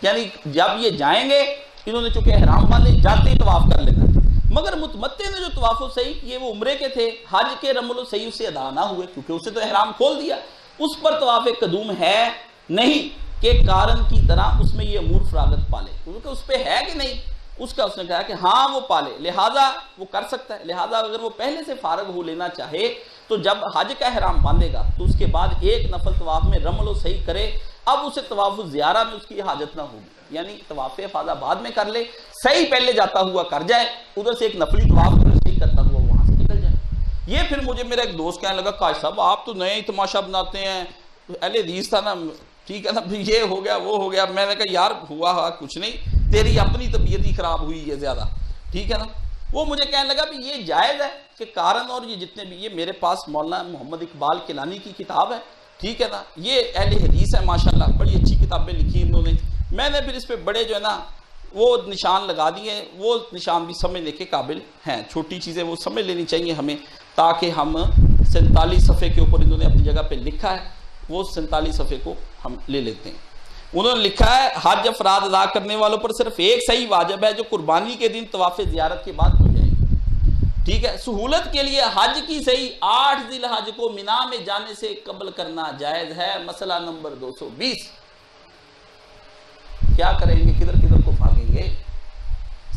यानी जब ये जाएंगे इन्होंने चूंकि एहराम वाले जाते ही तवाफ कर लेना, मगर मुतमत्ते ने जो तवाफ़ो सही किए वो उम्रे के थे, हज के रमलो सही उससे अदा ना हुए क्योंकि उसे तो एहराम खोल दिया, उस पर तवाफ़े कदूम है नहीं कि कारण की तरह उसमें ये अमूर फरागत पाले, क्योंकि उस पर है कि नहीं उसका उसने कहा कि हाँ वो पाले, लिहाजा वो कर सकता है। लिहाजा अगर वो पहले से फारग हो लेना चाहे तो जब हज का एहराम बांधेगा तो उसके बाद एक नफल तवाफ में रमलो सही करे, अब उसे तवाफ़ ज़ियारा में उसकी हाजत ना होगी, यानी तवाफ़ इफ़ादा बाद में कर ले, सही पहले जाता हुआ कर जाए, उधर से एक नफली तवाफ सही करता हुआ वहां से निकल जाए। ये फिर मुझे मेरा एक दोस्त कहने लगा काश साहब आप तो नया ही तमाशा बनाते हैं, अहले हदीस था ना, ठीक है ना, ये हो गया वो हो गया। मैंने कहा यार हुआ कुछ नहीं, तेरी अपनी तबीयत ही खराब हुई है ज्यादा, ठीक है ना। वो मुझे कहने लगा भी ये जायज़ है कि कारण और ये जितने भी, ये मेरे पास मौलाना मोहम्मद इकबाल किलानी की किताब है, ठीक है ना, ये अहले हदीस है माशाल्लाह, बड़ी अच्छी किताबें लिखी इन्होंने। मैंने फिर इस पर बड़े जो है ना वो निशान लगा दिए, वो निशान भी समझने के काबिल हैं, छोटी चीज़ें वो समझ लेनी चाहिए हमें, ताकि हम 47 सफ़े के ऊपर इन्होंने अपनी जगह पर लिखा है, वो 47 सफ़े को हम ले लेते हैं। उन्होंने लिखा है हज अफराद अदा करने वालों पर सिर्फ एक सही वाजिब है जो कुर्बानी के दिन तवाफ़े ज़ियारत के बाद की जाएगी, ठीक है। सहूलत के लिए हज की सही 8 ज़िलहज को मिना में जाने से कबल करना जायज़ है। मसला नंबर 220, क्या करेंगे, किधर किधर को भागेंगे,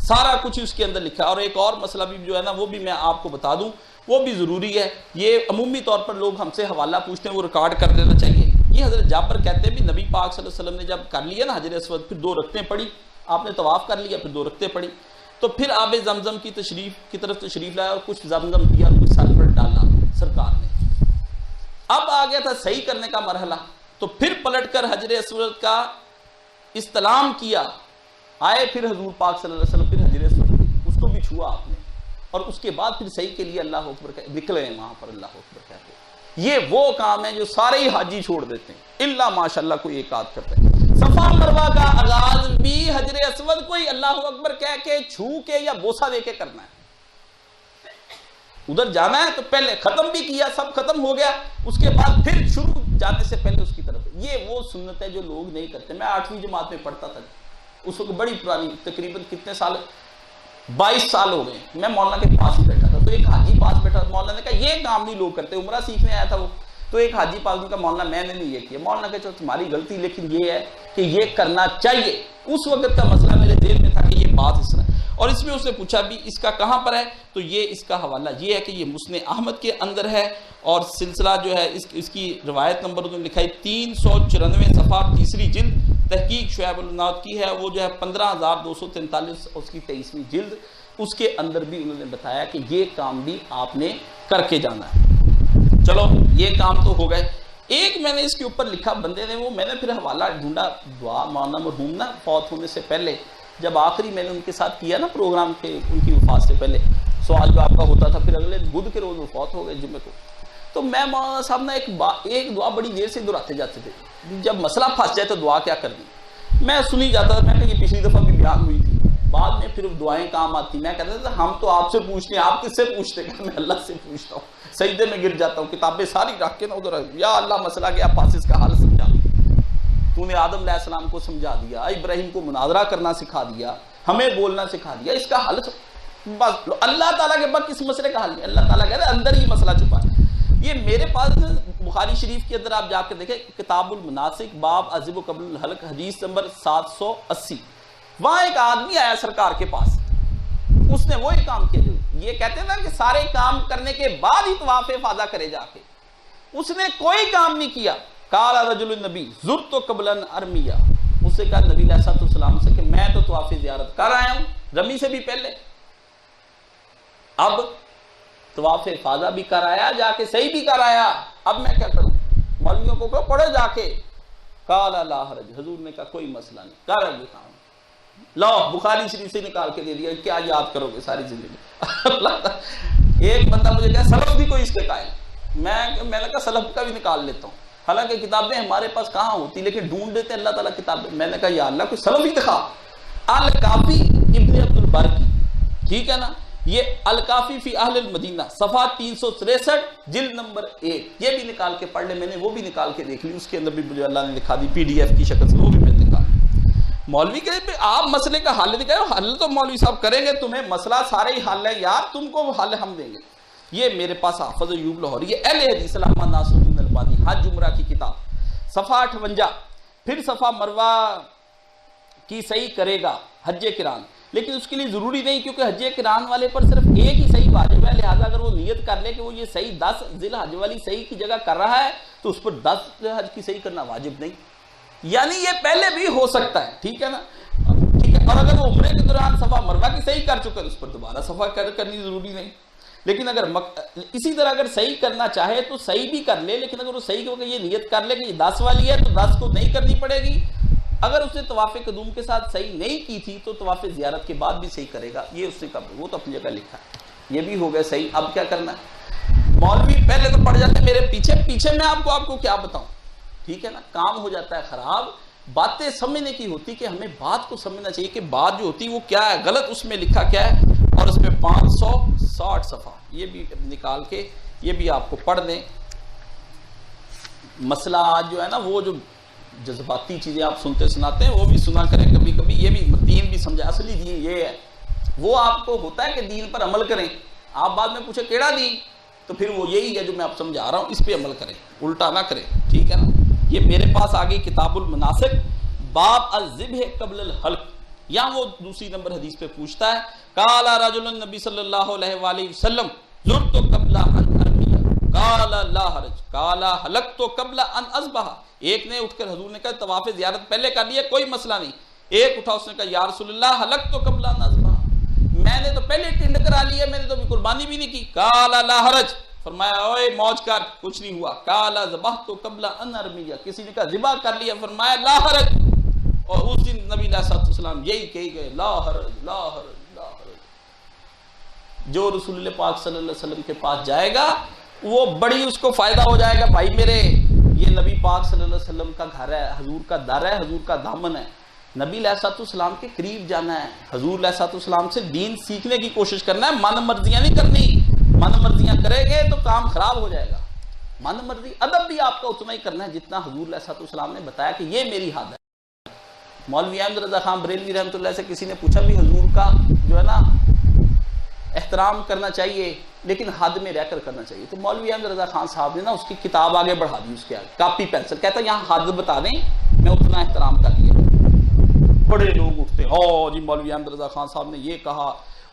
सारा कुछ उसके अंदर लिखा है। और एक और मसला भी जो है ना वो भी मैं आपको बता दूं, वो भी ज़रूरी है, ये अमूमी तौर पर लोग हमसे हवाला पूछते हैं, वो रिकॉर्ड कर देना चाहिए। ये हज़रत जाबर कहते हैं भी नबी पाक सल्लल्लाहु अलैहि वसल्लम ने जब कर लिया ना हजर अस्वद, फिर 2 रकतें पढ़ी, आपने तवाफ़ कर लिया फिर 2 रकतें पढ़ी, तो फिर आबे जमजम की तरफ तशरीफ लाया और कुछ जमजम दिया, कुछ सर पर डाला सरकार ने। अब आ गया था सही करने का मरहला, तो फिर पलटकर हजर अस्वद का इस्तलाम किया, आए फिर हजूर पाक सल्लल्लाहु अलैहि वसल्लम, फिर हजर अस्वद उसको भी छुआ आपने, और उसके बाद फिर सही के लिए अल्लाह अकबर निकले वहां पर अल्लाह अकबर कहते। ये वो काम है जो सारे ही हाजी छोड़ देते हैं, इल्ला माशाल्लाह कोई एक आध करते हैं। सफा मरवा का आगाज भी हजर अस्वद को ही अल्लाह अकबर कह के, छू के या बोसा दे के करना है। उधर जाना है तो पहले खत्म भी किया, सब खत्म हो गया, उसके बाद फिर शुरू जाने से पहले उसकी तरफ। ये वो सुन्नत है जो लोग नहीं करते। मैं 8वीं जमात में पढ़ता था, उस वक्त बड़ी पुरानी, तकरीबन कितने साल, 22 साल हो गए, मैं मौलाना के पास ही बैठा था, तो एक हाजी पास बैठा, मौलाना ने कहा ये काम नहीं लोग करते, उमरा सीखने आया था वो, तो एक हाजी पास उनका, मौलाना मैंने नहीं ये किया। मौलाना कहा तुम्हारी गलती, लेकिन ये है कि ये करना चाहिए। उस वक्त का मसला मेरे दिल में था कि ये बात इस तरह, और इसमें उसने पूछा भी इसका कहाँ पर है, तो ये इसका हवाला ये है कि ये मुस्ने अहमद के अंदर है, और सिलसिला जो है इसकी रवायत नंबर उन्होंने लिखा है 394 सफ़ा, तीसरी जिल्द, तहकीक शुएब अल-नाद की है, वो जो है 15,243, उसकी 23वीं जिल्द, उसके अंदर भी उन्होंने बताया कि ये काम भी आपने करके जाना है। चलो ये काम तो हो गए। एक मैंने इसके ऊपर लिखा बंदे ने, वो मैंने फिर हवाला ढूंढा, दुआ मौलाना मरहूम ना फौत होने से पहले, जब आखिरी मैंने उनके साथ किया ना प्रोग्राम के, उनकी वफात से पहले सवाल जो आपका होता था, फिर अगले बुध के रोज वो फौत हो गए जुम्मे को, तो मैं मौलाना साहब ना एक दुआ बड़ी देर से दोहराते जाते थे, जब मसला फंस जाए तो दुआ क्या करनी, मैं सुनी जाता था। मैं कहा ये पिछली दफ़ा भी बयान हुई थी, बाद में फिर दुआएं काम आती। मैं कहता था हम तो आपसे पूछते हैं, आप किससे पूछते हैं? मैं अल्लाह से पूछता हूँ, सजदे में गिर जाता हूँ, किताबें सारी रख के ना उधर, या अल्लाह मसला गया पास, इसका हल समझा, तूने आदम अलैहिस्सलाम को समझा दिया, इब्राहिम को मुनाजरा करना सिखा दिया, हमें बोलना सिखा दिया, इसका हल बस अल्लाह ताला के बाद किस मसले का हल नहीं, अल्लाह ताला कहते अंदर ही मसला छुपा है। ये मेरे पास बुखारी शरीफ के अंदर आप जाकर देखें, किताबुल मुनासिक बाब अज़िब कब्ल हलक, हदीस नंबर 780, वहां एक आदमी आया सरकार के पास, उसने वो ही काम किया जो ये कहते हैं ना कि सारे काम करने के बाद ही तवाफ़ इफ़ादा करे जाके, उसने कोई काम नहीं किया। काला रजुल नबी जुर्त तो कबलन अरमिया, उससे कहा नबी अलैहिस्सलाम से कि मैं तो तवाफ़ ज़ियारत कर आया हूं रमी से भी पहले, अब तवाफ़ इफ़ादा भी कराया जाके, सही भी कराया, अब मैं क्या करूं? मौलवियों को पढ़ो जाके। काला ला हरज, हुजूर ने कहा कोई मसला नहीं, कर ये काम, लो बुखारी शरीफ से निकाल के दे दिया, क्या याद करोगे सारी जिंदगी। एक बंदा मुझे कहा सलफ भी कोई इसके कायल, मैंने कहा सलफ का भी निकाल लेता हूँ, हालांकि किताबें हमारे पास कहाँ होती, लेकिन ढूंढ देते अल्लाह ताला किताबें। मैंने कहा या अल्लाह कोई सलफ ही दिखा। अल काफी इब्न अब्दुल बर की, ठीक है ना, ये अल काफी फी अहल मदीना, सफा 363, जिल्द नंबर 1, ये भी निकाल के पढ़ ले, मैंने वो भी निकाल के देख ली, उसके अंदर भी मुझे अल्लाह ने दिखा दी PDF की शक्ल से, वो भी मैंने निकाल। मौलवी कहे आप मसले का हल दिखाओ, हल तो मौलवी साहब करेंगे, तुम्हें मसला सारे ही हल है यार, तुमको हल हम देंगे। ये मेरे पास हाफिज अय्यूब लाहौरी, ये अहले हदीस अल्लामा नासिरुद्दीन अलबानी, हज उम्रा की किताब, सफ़ा 58, फिर सफ़ा मरवा की सही करेगा हज किरान, लेकिन उसके लिए ज़रूरी नहीं, क्योंकि हज किरान वाले पर सिर्फ एक ही सही वाजिब है, लिहाजा अगर वो नियत कर ले कि वो ये सही 10 जिल हज वाली सही की जगह कर रहा है, तो उस पर 10 हज की सही करना वाजिब नहीं, यानी ये पहले भी हो सकता है, ठीक है ना, ठीक है। और अगर वो उम्रे के दौरान सफ़ा मरवा की सही कर चुका है, उस पर दोबारा सफ़ा करनी ज़रूरी नहीं। लेकिन अगर इसी तरह अगर सही करना चाहे तो सही भी कर ले, लेकिन अगर वो सही को ये नियत कर ले कि ये 10 वाली है तो 10 को नहीं करनी पड़ेगी। अगर उसने तवाफ़े कदूम के साथ सही नहीं की थी तो तवाफ़े ज़ियारत के बाद भी सही करेगा, ये उसने कब, वो तो अपनी जगह लिखा है, ये भी हो गया सही। अब क्या करना है, मौलवी पहले तो पड़ जाते मेरे पीछे पीछे, मैं आपको क्या बताऊं, ठीक है ना, काम हो जाता है खराब। बातें समझने की होती कि हमें बात को समझना चाहिए कि बात जो होती है वो क्या है, गलत उसमें लिखा क्या है, और उसमें 560 सफ़ा ये भी निकाल के ये भी आपको पढ़ दें। मसला आज जो है ना, वो जो जज्बाती चीज़ें आप सुनते सुनाते हैं वो भी सुना करें कभी कभी, ये भी दीन भी समझा, असली दीन ये है, वो आपको होता है कि दीन पर अमल करें। आप बाद में पूछे केड़ा दीन, तो फिर वो यही है जो मैं आप समझा रहा हूँ, इस पर अमल करें, उल्टा ना करें, ठीक है ना। ये मेरे पास आ गई किताबुल मुनासिक बाब अज़्ज़िब्ह क़ब्ल अल हल्क़, यहाँ वो दूसरी नंबर हदीस पे पूछता है, काला रजुलन नबी सल्लल्लाहु अलैहि वसल्लम ज़ुरतु क़ब्ल अन अरमिया, काला ला हरज, काला हलक़तु क़ब्ल अन अज़बहा। एक ने उठकर हुजूर ने कहा तवाफ़े ज़ियारत पहले कर लिया, कोई मसला नहीं। एक उठा, उसने कहा या रसूलल्लाह हलक़तु क़ब्ल अन अज़बहा, मैंने तो पहले टिंड करा लिया, मैंने तो अभी कुर्बानी भी नहीं की। काला ला हरज, फरमाया ओए मौज कर, कुछ नहीं हुआ। काला ज़बाह तो कबला अन अरमिया, किसी ने कहा ज़िबा कर लिया, फरमाया ला हरज। और उस दिन नबी सल्लल्लाहु यही कही गए, ला हरज ला हरज ला हरज। जो रसूल पाक सल्लल्लाहु अलैहि वसल्लम के पास जाएगा वो बड़ी उसको फायदा हो जाएगा। भाई मेरे, ये नबी पाक सल्लल्लाहु अलैहि वसल्लम का घर है, हजूर का दर है, हजूर का दामन है। नबी अलैहिस्सलाम के करीब जाना है, हजूर अलैहिस्सलाम से दीन सीखने की कोशिश करना है, मन मर्जियां नहीं करनी। मन मर्जियां करेंगे तो काम खराब हो जाएगा। मन मर्जी अदब भी आपका उतना ही करना है जितना हजूर अलैहिस्सलाम ने बताया कि ये मेरी हद है। मौलवी अहमद रज़ा खान बरेलवी रहमतुल्लाह से किसी ने पूछा भी हजूर का जो है ना एहतराम करना चाहिए लेकिन हद में रहकर करना चाहिए, तो मौलवी अहमद रज़ा खान साहब ने ना उसकी किताब आगे बढ़ा दी, उसके आगे कापी पेंसिल, कहता है यहाँ हद बता दें, मैं उतना एहतराम कर लिया। बड़े लोग उठते, हाँ जी मौलवी अहमद रज़ा खान साहब ने ये कहा,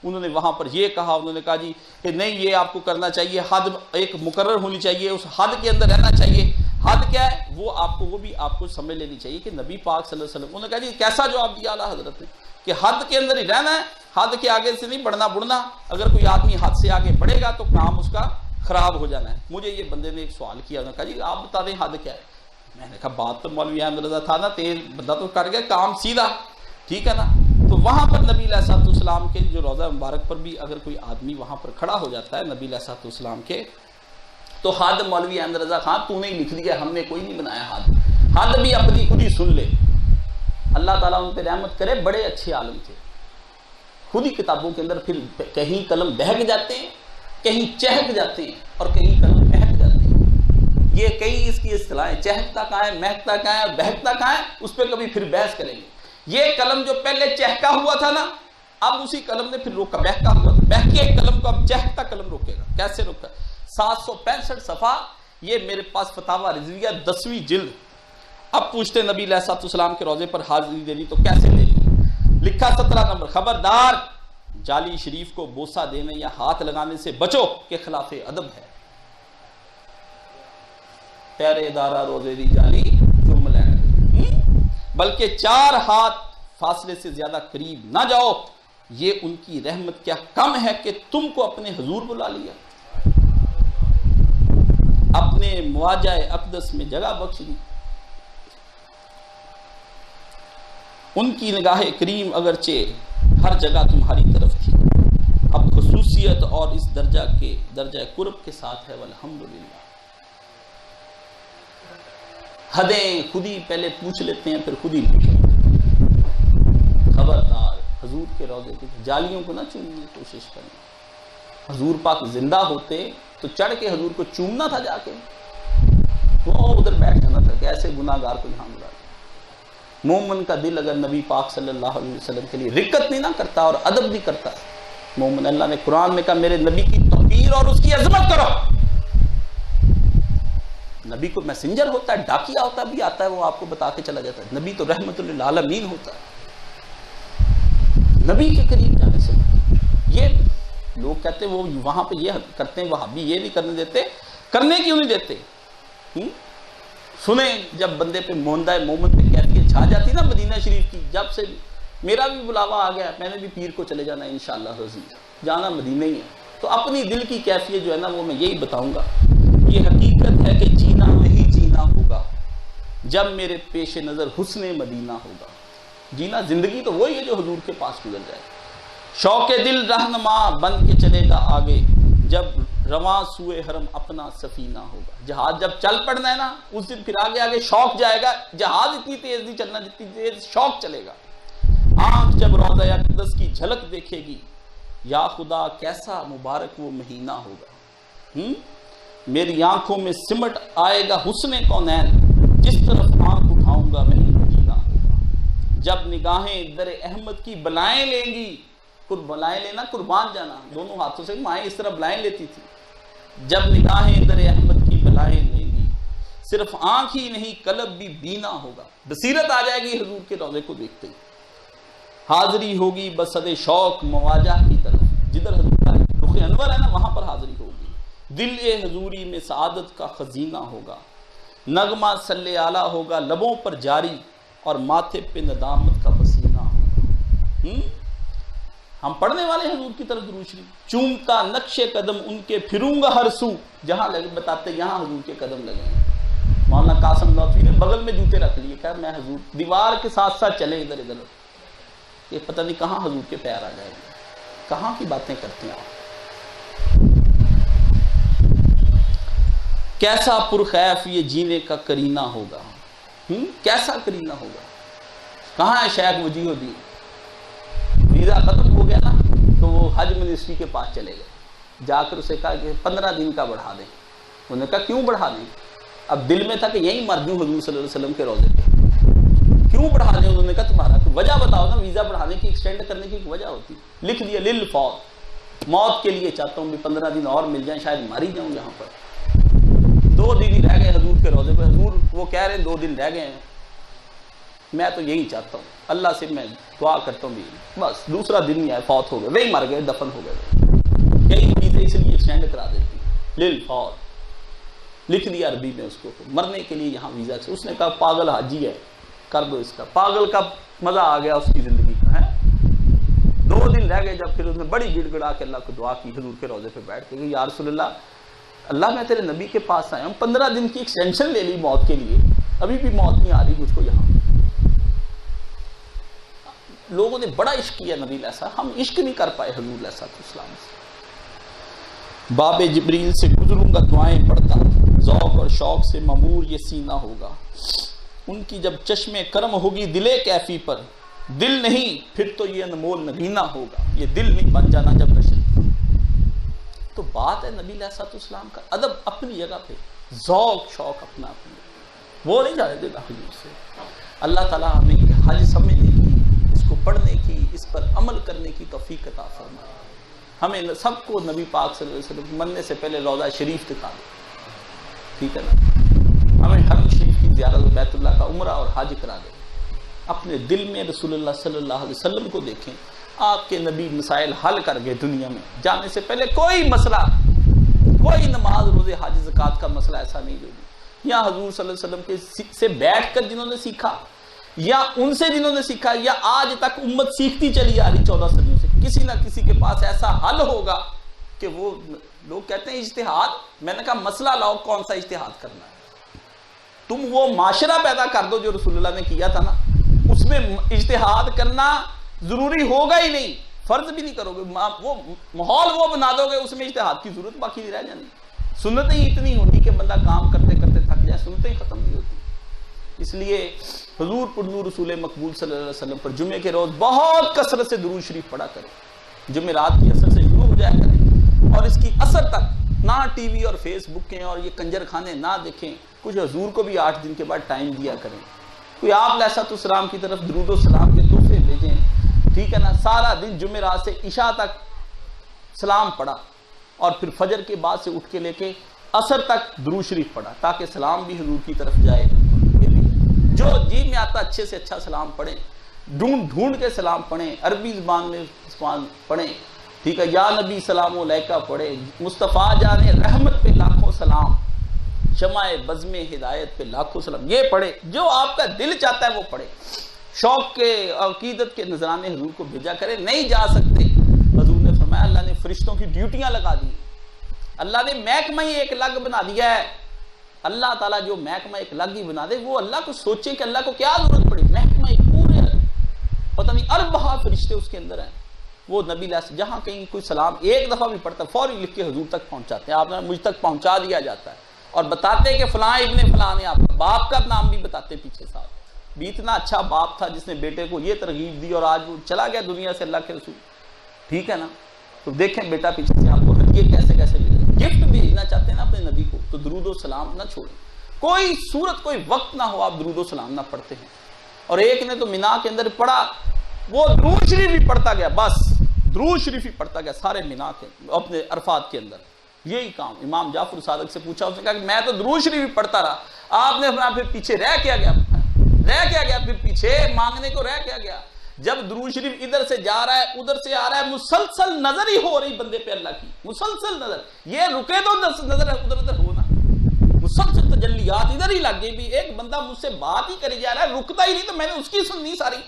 उन्होंने वहाँ पर ये कहा, उन्होंने कहा जी कि नहीं ये आपको करना चाहिए, हद एक मुकर्रर होनी चाहिए, उस हद के अंदर रहना चाहिए। हद क्या है वो भी आपको समझ लेनी चाहिए कि नबी पाक सल्लल्लाहु अलैहि वसल्लम, उन्होंने कहा जी कैसा जवाब दिया आला हजरत ने कि हद के अंदर ही रहना है, हद के आगे से नहीं बढ़ना बुढ़ना। अगर कोई आदमी हद से आगे बढ़ेगा तो काम उसका खराब हो जाना है। मुझे ये बंदे ने एक सवाल किया, उन्होंने कहा जी आप बता दें हद क्या है। मैंने कहा बात तो मौलवी अहमद रज़ा था ना, तेज बंदा तो कर गया काम सीधा, ठीक है ना। तो वहां पर नबी अलैहिस्सलाम के जो रोज़ा मुबारक पर भी अगर कोई आदमी वहां पर खड़ा हो जाता है नबी अलैहिस्सलाम के, तो हद मौलवी अहमद रज़ा खान तूने ही लिख दिया, हमने कोई नहीं बनाया हद। हद भी अपनी खुद ही सुन ले, अल्लाह ताला उन पे रहमत करे, बड़े अच्छे आलम थे। खुद ही किताबों के अंदर फिर कहीं कलम बहक जाते हैं, कहीं चहक जाते हैं और कहीं कलम महक जाते हैं। ये कई इसकी इस्तिलाहें, चहकता कहाँ है, महकता कहाँ है और बहकता कहाँ है, उस पर कभी फिर बहस करेंगे। ये कलम जो पहले चहका हुआ था ना, अब उसी कलम ने फिर रोका, बहका हुआ था, बहके कलम को अब चहकता कलम रोकेगा। कैसे रोका? 765 सफ़ा, ये मेरे पास फतावा रिजविया 10वीं जिल्द। अब पूछते नबी अलैहिस्सलाम के रोजे पर हाजिरी देनी तो कैसे देनी? लिखा 17 नंबर, खबरदार जाली शरीफ को बोसा देने या हाथ लगाने से बचो के खिलाफ अदब है। पहरेदारा रोजे दी जाली चुम लैन, बल्कि 4 हाथ फासले से ज्यादा करीब ना जाओ, ये उनकी रहमत क्या कम है कि तुमको अपने हुजूर बुला लिया, अपने मुआजा अक़दस में जगह बख्श दी। उनकी निगाह करीम अगरचे हर जगह तुम्हारी तरफ थी, अब खुसूसियत और इस दर्जा कुर्ब के साथ है, वल्हम्दुलिल्लाह। हदें खुद ही पहले पूछ लेते हैं फिर खुद ही लिखते हैं। खबरदार हजूर के रोज़े की जालियों को ना चूमने की कोशिश करना। हजूर पाक जिंदा होते तो चढ़ के हजूर को चूमना था, जाके वो उधर बैठ जाना था, कैसे गुनाहगार को यहाँ बुला। मोमिन का दिल अगर नबी पाक सल्लल्लाहु अलैहि वसल्लम के लिए रिक्कत नहीं ना करता और अदब भी करता, मोमिन, अल्लाह ने कुरान में कहा मेरे नबी की तौकीर और उसकी अजमत करो। नबी को मैसेंजर होता है, डाकिया होता भी आता है, वो आपको बता के चला जाता है। नबी तो रहमतुल लिल आलमीन होता है। नबी के करीब जाने से ये लोग कहते हैं वो वहां पे ये करते हैं, वहां भी ये नहीं करने देते, करने क्यों नहीं देते? सुने जब बंदे पे मोंदा मोमन पे कैफियत छा जाती ना मदीना शरीफ की, जब से मेरा भी बुलावा आ गया, मैंने भी पीर को चले जाना है इंशाअल्लाह रज़ीज़, जाना मदीना ही है, तो अपनी दिल की कैफियत जो है ना वो मैं यही बताऊंगा। ये हकीकत है कि जीना वही जीना होगा जब मेरे पेश नज़र हुस्ने मदीना होगा। जीना जिंदगी तो वही है जो हुजूर के पास गुजर जाए। शौक़े दिल रहनुमा बन के चलेगा आगे जब रवां सुए हरम अपना सफीना होगा। जहाज जब चल पड़ना है ना, उस दिन फिर आगे आगे शौक जाएगा। जहाज इतनी तेज नहीं चलना जितनी तेज शौक चलेगा। आंख जब रोज़ा अक़दस की झलक देखेगी, या खुदा कैसा मुबारक वो महीना होगा। मेरी आंखों में सिमट आएगा हुस्ने कौनैन, जिस तरफ आंख उठाऊंगा वही मदीना होगा। जब निगाहें दर अहमद की बलाएं लेंगी, बलाएं लेना कुर्बान जाना, दोनों हाथों से माएँ इस तरह बलाएं लेती थी। जब निगाहें दर अहमद की बलाएं लेंगी, सिर्फ आंख ही नहीं कलब भी बीना होगा। बसीरत आ जाएगी हुजूर के रोज़े को देखते ही। हाजिरी होगी बसदे शौक मवाजा की तरफ, जिधर हजूर का रुख अनवर है ना वहां पर हाजिरी होगी। दिल ए हजूरी में सआदत का खजीना होगा। नगमा सल्ले आला होगा लबों पर जारी, और माथे पे नदामत का पसीना होगा। हम पढ़ने वाले हैं हजूर की तरफ दुरूद शरीफ। चूमता नक्शे कदम उनके फिरूंगा हर सू, जहां लगे बताते यहाँ हजूर के कदम लगे। मौलाना कासिम नौतवी ने बगल में जूते रख लिए, कहा मैं हजूर, दीवार के साथ साथ चले इधर इधर, ये पता नहीं कहाँ हजूर के पैर आ जाएंगे। कहाँ की बातें करते हैं आप। कैसा पुरखैफ ये जीने का करीना होगा, कैसा करीना होगा। कहाँ है शेख मुजीबुद्दीन, वीजा खत्म हो गया ना तो वो हज मिनिस्ट्री के पास चले गए, जाकर उसे कहा कि 15 दिन का बढ़ा दें। उन्होंने कहा क्यों बढ़ा दें, अब दिल में था कि यहीं मर दूं हजूर सल्लल्लाहु अलैहि वसल्लम के रोजे पे, क्यों बढ़ा दें। उन्होंने कहा तुम्हारा वजह बताओ ना, वीजा बढ़ाने की एक्सटेंड करने की वजह होती। लिख दिया लिल फौत, मौत के लिए चाहता हूँ भी 15 दिन और मिल जाए, शायद मर ही जाऊं यहाँ पर। 2 दिन ही रह गए हजूर के रोजे पे, हजूर वो कह रहे हैं 2 दिन रह गए हैं, मैं तो यही चाहता हूँ, अल्लाह से मैं दुआ करता हूँ भी बस दूसरा दिन नहीं आया, फौत हो गए, वही मर गए, दफन हो गए। यही चीजें इसलिए एक्सटेंड करा देती लिल फौत, लिख दिया अरबी में उसको, मरने के लिए यहाँ वीजा से। उसने कहा पागल हाजी है, कर दो इसका। पागल का मजा आ गया उसकी जिंदगी का है। 2 दिन रह गए जब फिर उसने बड़ी गिड़गिड़ा के अल्लाह को दुआ की, हजूर के रोजे पे बैठ के, या रसूलल्लाह, अल्लाह मैं तेरे नबी के पास आया हूँ, 15 दिन की एक्सटेंशन ले ली मौत के लिए, अभी भी मौत नहीं आ रही मुझको यहाँ। लोगों ने बड़ा इश्क किया नबी ऐसा, हम इश्क नहीं कर पाए हजूर ऐसा तो इस्लाम से। बाबे जिब्रील से गुजरूंगा दुआएं पढ़ता, ज़ौक़ और शौक से ममूर ये सीना होगा। उनकी जब चश्मे करम होगी दिले कैफी पर, दिल नहीं फिर तो ये अनमोल नगीना होगा। ये दिल नहीं बन जाना जब नशे। तो बात है नबी अलैहिस्सलाम का अदब अपनी जगह पे, ज़ौक़ शौक अपना अपनी, वो नहीं जाने देगा हजूर से। अल्लाह ताला हमें हज समझने की, उसको पढ़ने की, इस पर अमल करने की तौफीक अता फरमाए। हमें सबको नबी पाक सल्लल्लाहु अलैहि वसल्लम मरने से पहले रोज़ा शरीफ दिखा दे, ठीक है ना। हमें हरम शरीफ की ज़ियारत, बैतुल्लाह का उम्रा और हज करा दे। अपने दिल में रसूलुल्लाह सल्लल्लाहु अलैहि वसल्लम को देखें। आपके नबी मसाइल हल कर गए दुनिया में, जाने से पहले कोई मसला, कोई नमाज रोजे हज ज़कात का मसला ऐसा नहीं होगी। या हजूर सल्लल्लाहु अलैहि वसल्लम के से बैठकर जिन्होंने सीखा, या उनसे जिन्होंने सीखा, या आज तक उम्मत सीखती चली आ रही 14 सदियों से, किसी ना किसी के पास ऐसा हल होगा कि वो, लोग कहते हैं इज्तिहाद, मैंने कहा मसला लाओ, कौन सा इज्तिहाद करना है। तुम वो माशरा पैदा कर दो जो रसूलुल्लाह ने किया था ना, उसमें इज्तिहाद करना जरूरी होगा ही नहीं, फर्ज भी नहीं करोगे, वो माहौल वो बना दोगे, उसमें इज्तिहाद की जरूरत बाकी नहीं रह जानी। सुन्नतें ही इतनी होती कि बंदा काम करते करते थक जाए, सुन्नतें ही खत्म नहीं होती। इसलिए हुजूर पुरनूर रसूल मकबूल सल्लल्लाहु अलैहि वसल्लम पर जुमे के रोज बहुत कसरत से दुरूद शरीफ पढ़ा करें। जुमे रात की असर से शुरू हो जाया करें और इसकी असर तक ना टीवी और फेसबुक और ये कंजर खाने ना देखें। कुछ हजूर को भी 8 दिन के बाद टाइम दिया करें, कोई आप अलैहिस्सलाम की तरफ दुरूद सलाम के तोहफे भेजें, ठीक है ना। सारा दिन जुमेरात से इशा तक सलाम पढ़ा और फिर फजर के बाद से उठ के लेके असर तक दुरूद शरीफ पढ़ा, ताकि सलाम भी हुजूर की तरफ जाए। जो जी में आता अच्छे से अच्छा सलाम पढ़ें, ढूंढ ढूंढ के सलाम पढ़ें, अरबी ज़बान में पढ़ें, ठीक है। या नबी सलाम अलैका पढ़े, मुस्तफ़ा जाने रहमत पे लाखों सलाम, शमाए बज़्मे हिदायत पे लाखों सलाम, ये पढ़े। जो आपका दिल चाहता है वो पढ़े। शौक के अकीदत के नजराने हुजूर को भेजा करें। नहीं जा सकते, हुजूर ने फरमाया अल्लाह ने फरिश्तों की ड्यूटियां लगा दी, अल्लाह ने महकमा ही एक अलग बना दिया है। अल्लाह ताला जो महकमा एक अलग ही बना दे, वो अल्लाह को सोचे कि अल्लाह को क्या जरूरत पड़ी, महकमा एक पूरे पता नहीं अरबहा फरिश्ते उसके अंदर हैं। वो नबी जहां कहीं कोई सलाम एक दफा भी पढ़ता, फौरी लिख के हुजूर तक पहुंचाते हैं। आपने मुझ तक पहुंचा दिया जाता है और बताते हैं कि फलां इब्ने फलां ने, आपका बाप का नाम भी बताते पीछे साथ भी, इतना अच्छा बाप था जिसने बेटे को ये तरगीब दी और आज वो चला गया दुनिया से, अल्लाह के रसूल, ठीक है ना। तो देखें बेटा पीछे से आपको हदिये कैसे कैसे मिले। गिफ्ट भेजना चाहते हैं ना अपने नबी को, तो दुरूद सलाम ना छोड़ें। कोई सूरत कोई वक्त ना हो आप दुरूद सलाम ना पढ़ते हैं। और एक ने तो मीना के अंदर पढ़ा, वो दुरूद शरीफ ही पढ़ता गया, बस दुरूद शरीफ ही पढ़ता गया सारे मीना के अपने अरफात के अंदर, यही काम। इमाम जाफर सादिक से पूछा, उसने कहा कि मैं तो दुरूद शरीफ ही पढ़ता रहा। आपने फिर पीछे रह क्या गया, फिर पीछे मांगने को रह क्या गया। जब दुरूद शरीफ इधर से जा रहा है उधर से आ रहा है, मुसलसल नजर ही हो रही बंदे पे अल्लाह की, मुसलसल नजर, ये रुके तो नजर उधर उधर हो ना, मुसलसल तजल्लियात इधर ही लग गई भी। एक बंदा मुझसे बात ही करे जा रहा है, रुकता ही नहीं, तो मैंने उसकी सुननी सारी।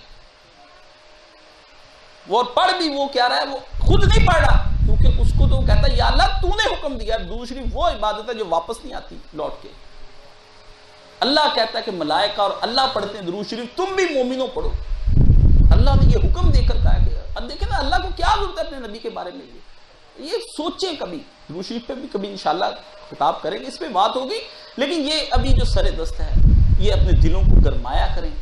वो और पढ़ भी वो क्या रहा है, वो खुद नहीं पढ़ रहा, क्योंकि उसको तो कहता है या अल्लाह तूने हुक्म दिया। दूसरी वो इबादत है जो वापस नहीं आती लौट के। अल्लाह कहता है कि मलाइका और अल्लाह पढ़ते हैं दुरूद शरीफ, तुम भी मोमिनों पढ़ो। अल्लाह ने ये हुक्म देकर कहा कि अब देखें ना अल्लाह को क्या जरूरत है अपने नबी के बारे में, ये सोचें। कभी दुरूद शरीफ पे भी कभी इंशाल्लाह किताब करेंगे, इस पे बात होगी। लेकिन ये अभी जो सरे दस्त है ये अपने दिलों को गरमाया करें।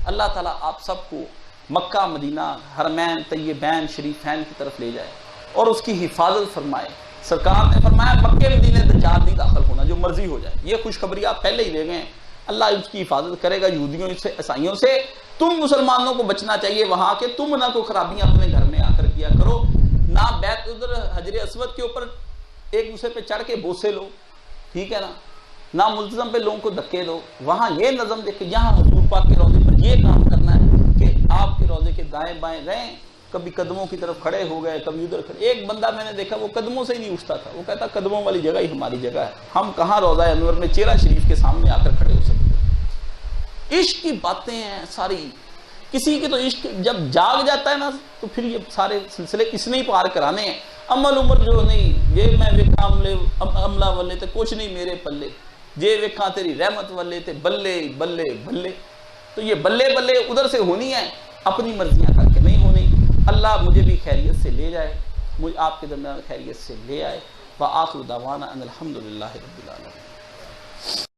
अल्लाह ताला आप सबको मक्का मदीना हरमैन तय्यबैन शरीफैन की तरफ ले जाए और उसकी हिफाजत फरमाए। सरकार ने फरमाया मक्के मदीने दज्जाल नहीं दाखिल होना, जो मर्जी हो जाए। ये खुशखबरी आप पहले ही दे गए। अल्लाह उसकी हिफाजत करेगा यहूदियों से ईसाइयों से। तुम मुसलमानों को बचना चाहिए वहां के, तुम ना कोई खराबियां अपने घर में आकर किया करो, ना बैत उधर हजरे अस्वद के ऊपर एक दूसरे पे चढ़ के बोसे लो, ठीक है ना मुल्तजम पे लोगों को धक्के दो। वहां ये नज़म देखे, यहाँ हुजूर पाक के रोजे पर ये काम करना है कि आपके रोजे के दाएं बाएं रहें, कभी कदमों की तरफ खड़े हो गए, कभी उधर खड़े। एक बंदा मैंने देखा वो कदमों से ही नहीं उठता था, वो कहता कदमों वाली जगह ही हमारी जगह है, हम कहाँ रोजा अनवर में चेहरा शरीफ के सामने आकर खड़े हो सकते। इश्क की बातें हैं सारी। किसी के तो इश्क जब जाग जाता है ना तो फिर ये सारे सिलसिले इसने ही पार कराने हैं। अमल उमर जो नहीं, ये मैं वेखा अमला वाले थे कुछ नहीं मेरे पल्ले, जे वेखा तेरी रहमत वाले थे बल्ले बल्ले बल्ले। तो ये बल्ले बल्ले उधर से होनी है, अपनी मर्जियां करके नहीं होनी। अल्लाह मुझे भी खैरियत से ले जाए, मुझे आपके दरमियान खैरियत से ले आए। व आखिर दावाना अनिल हम्दुलिल्लाहि रब्बिल आलमीन।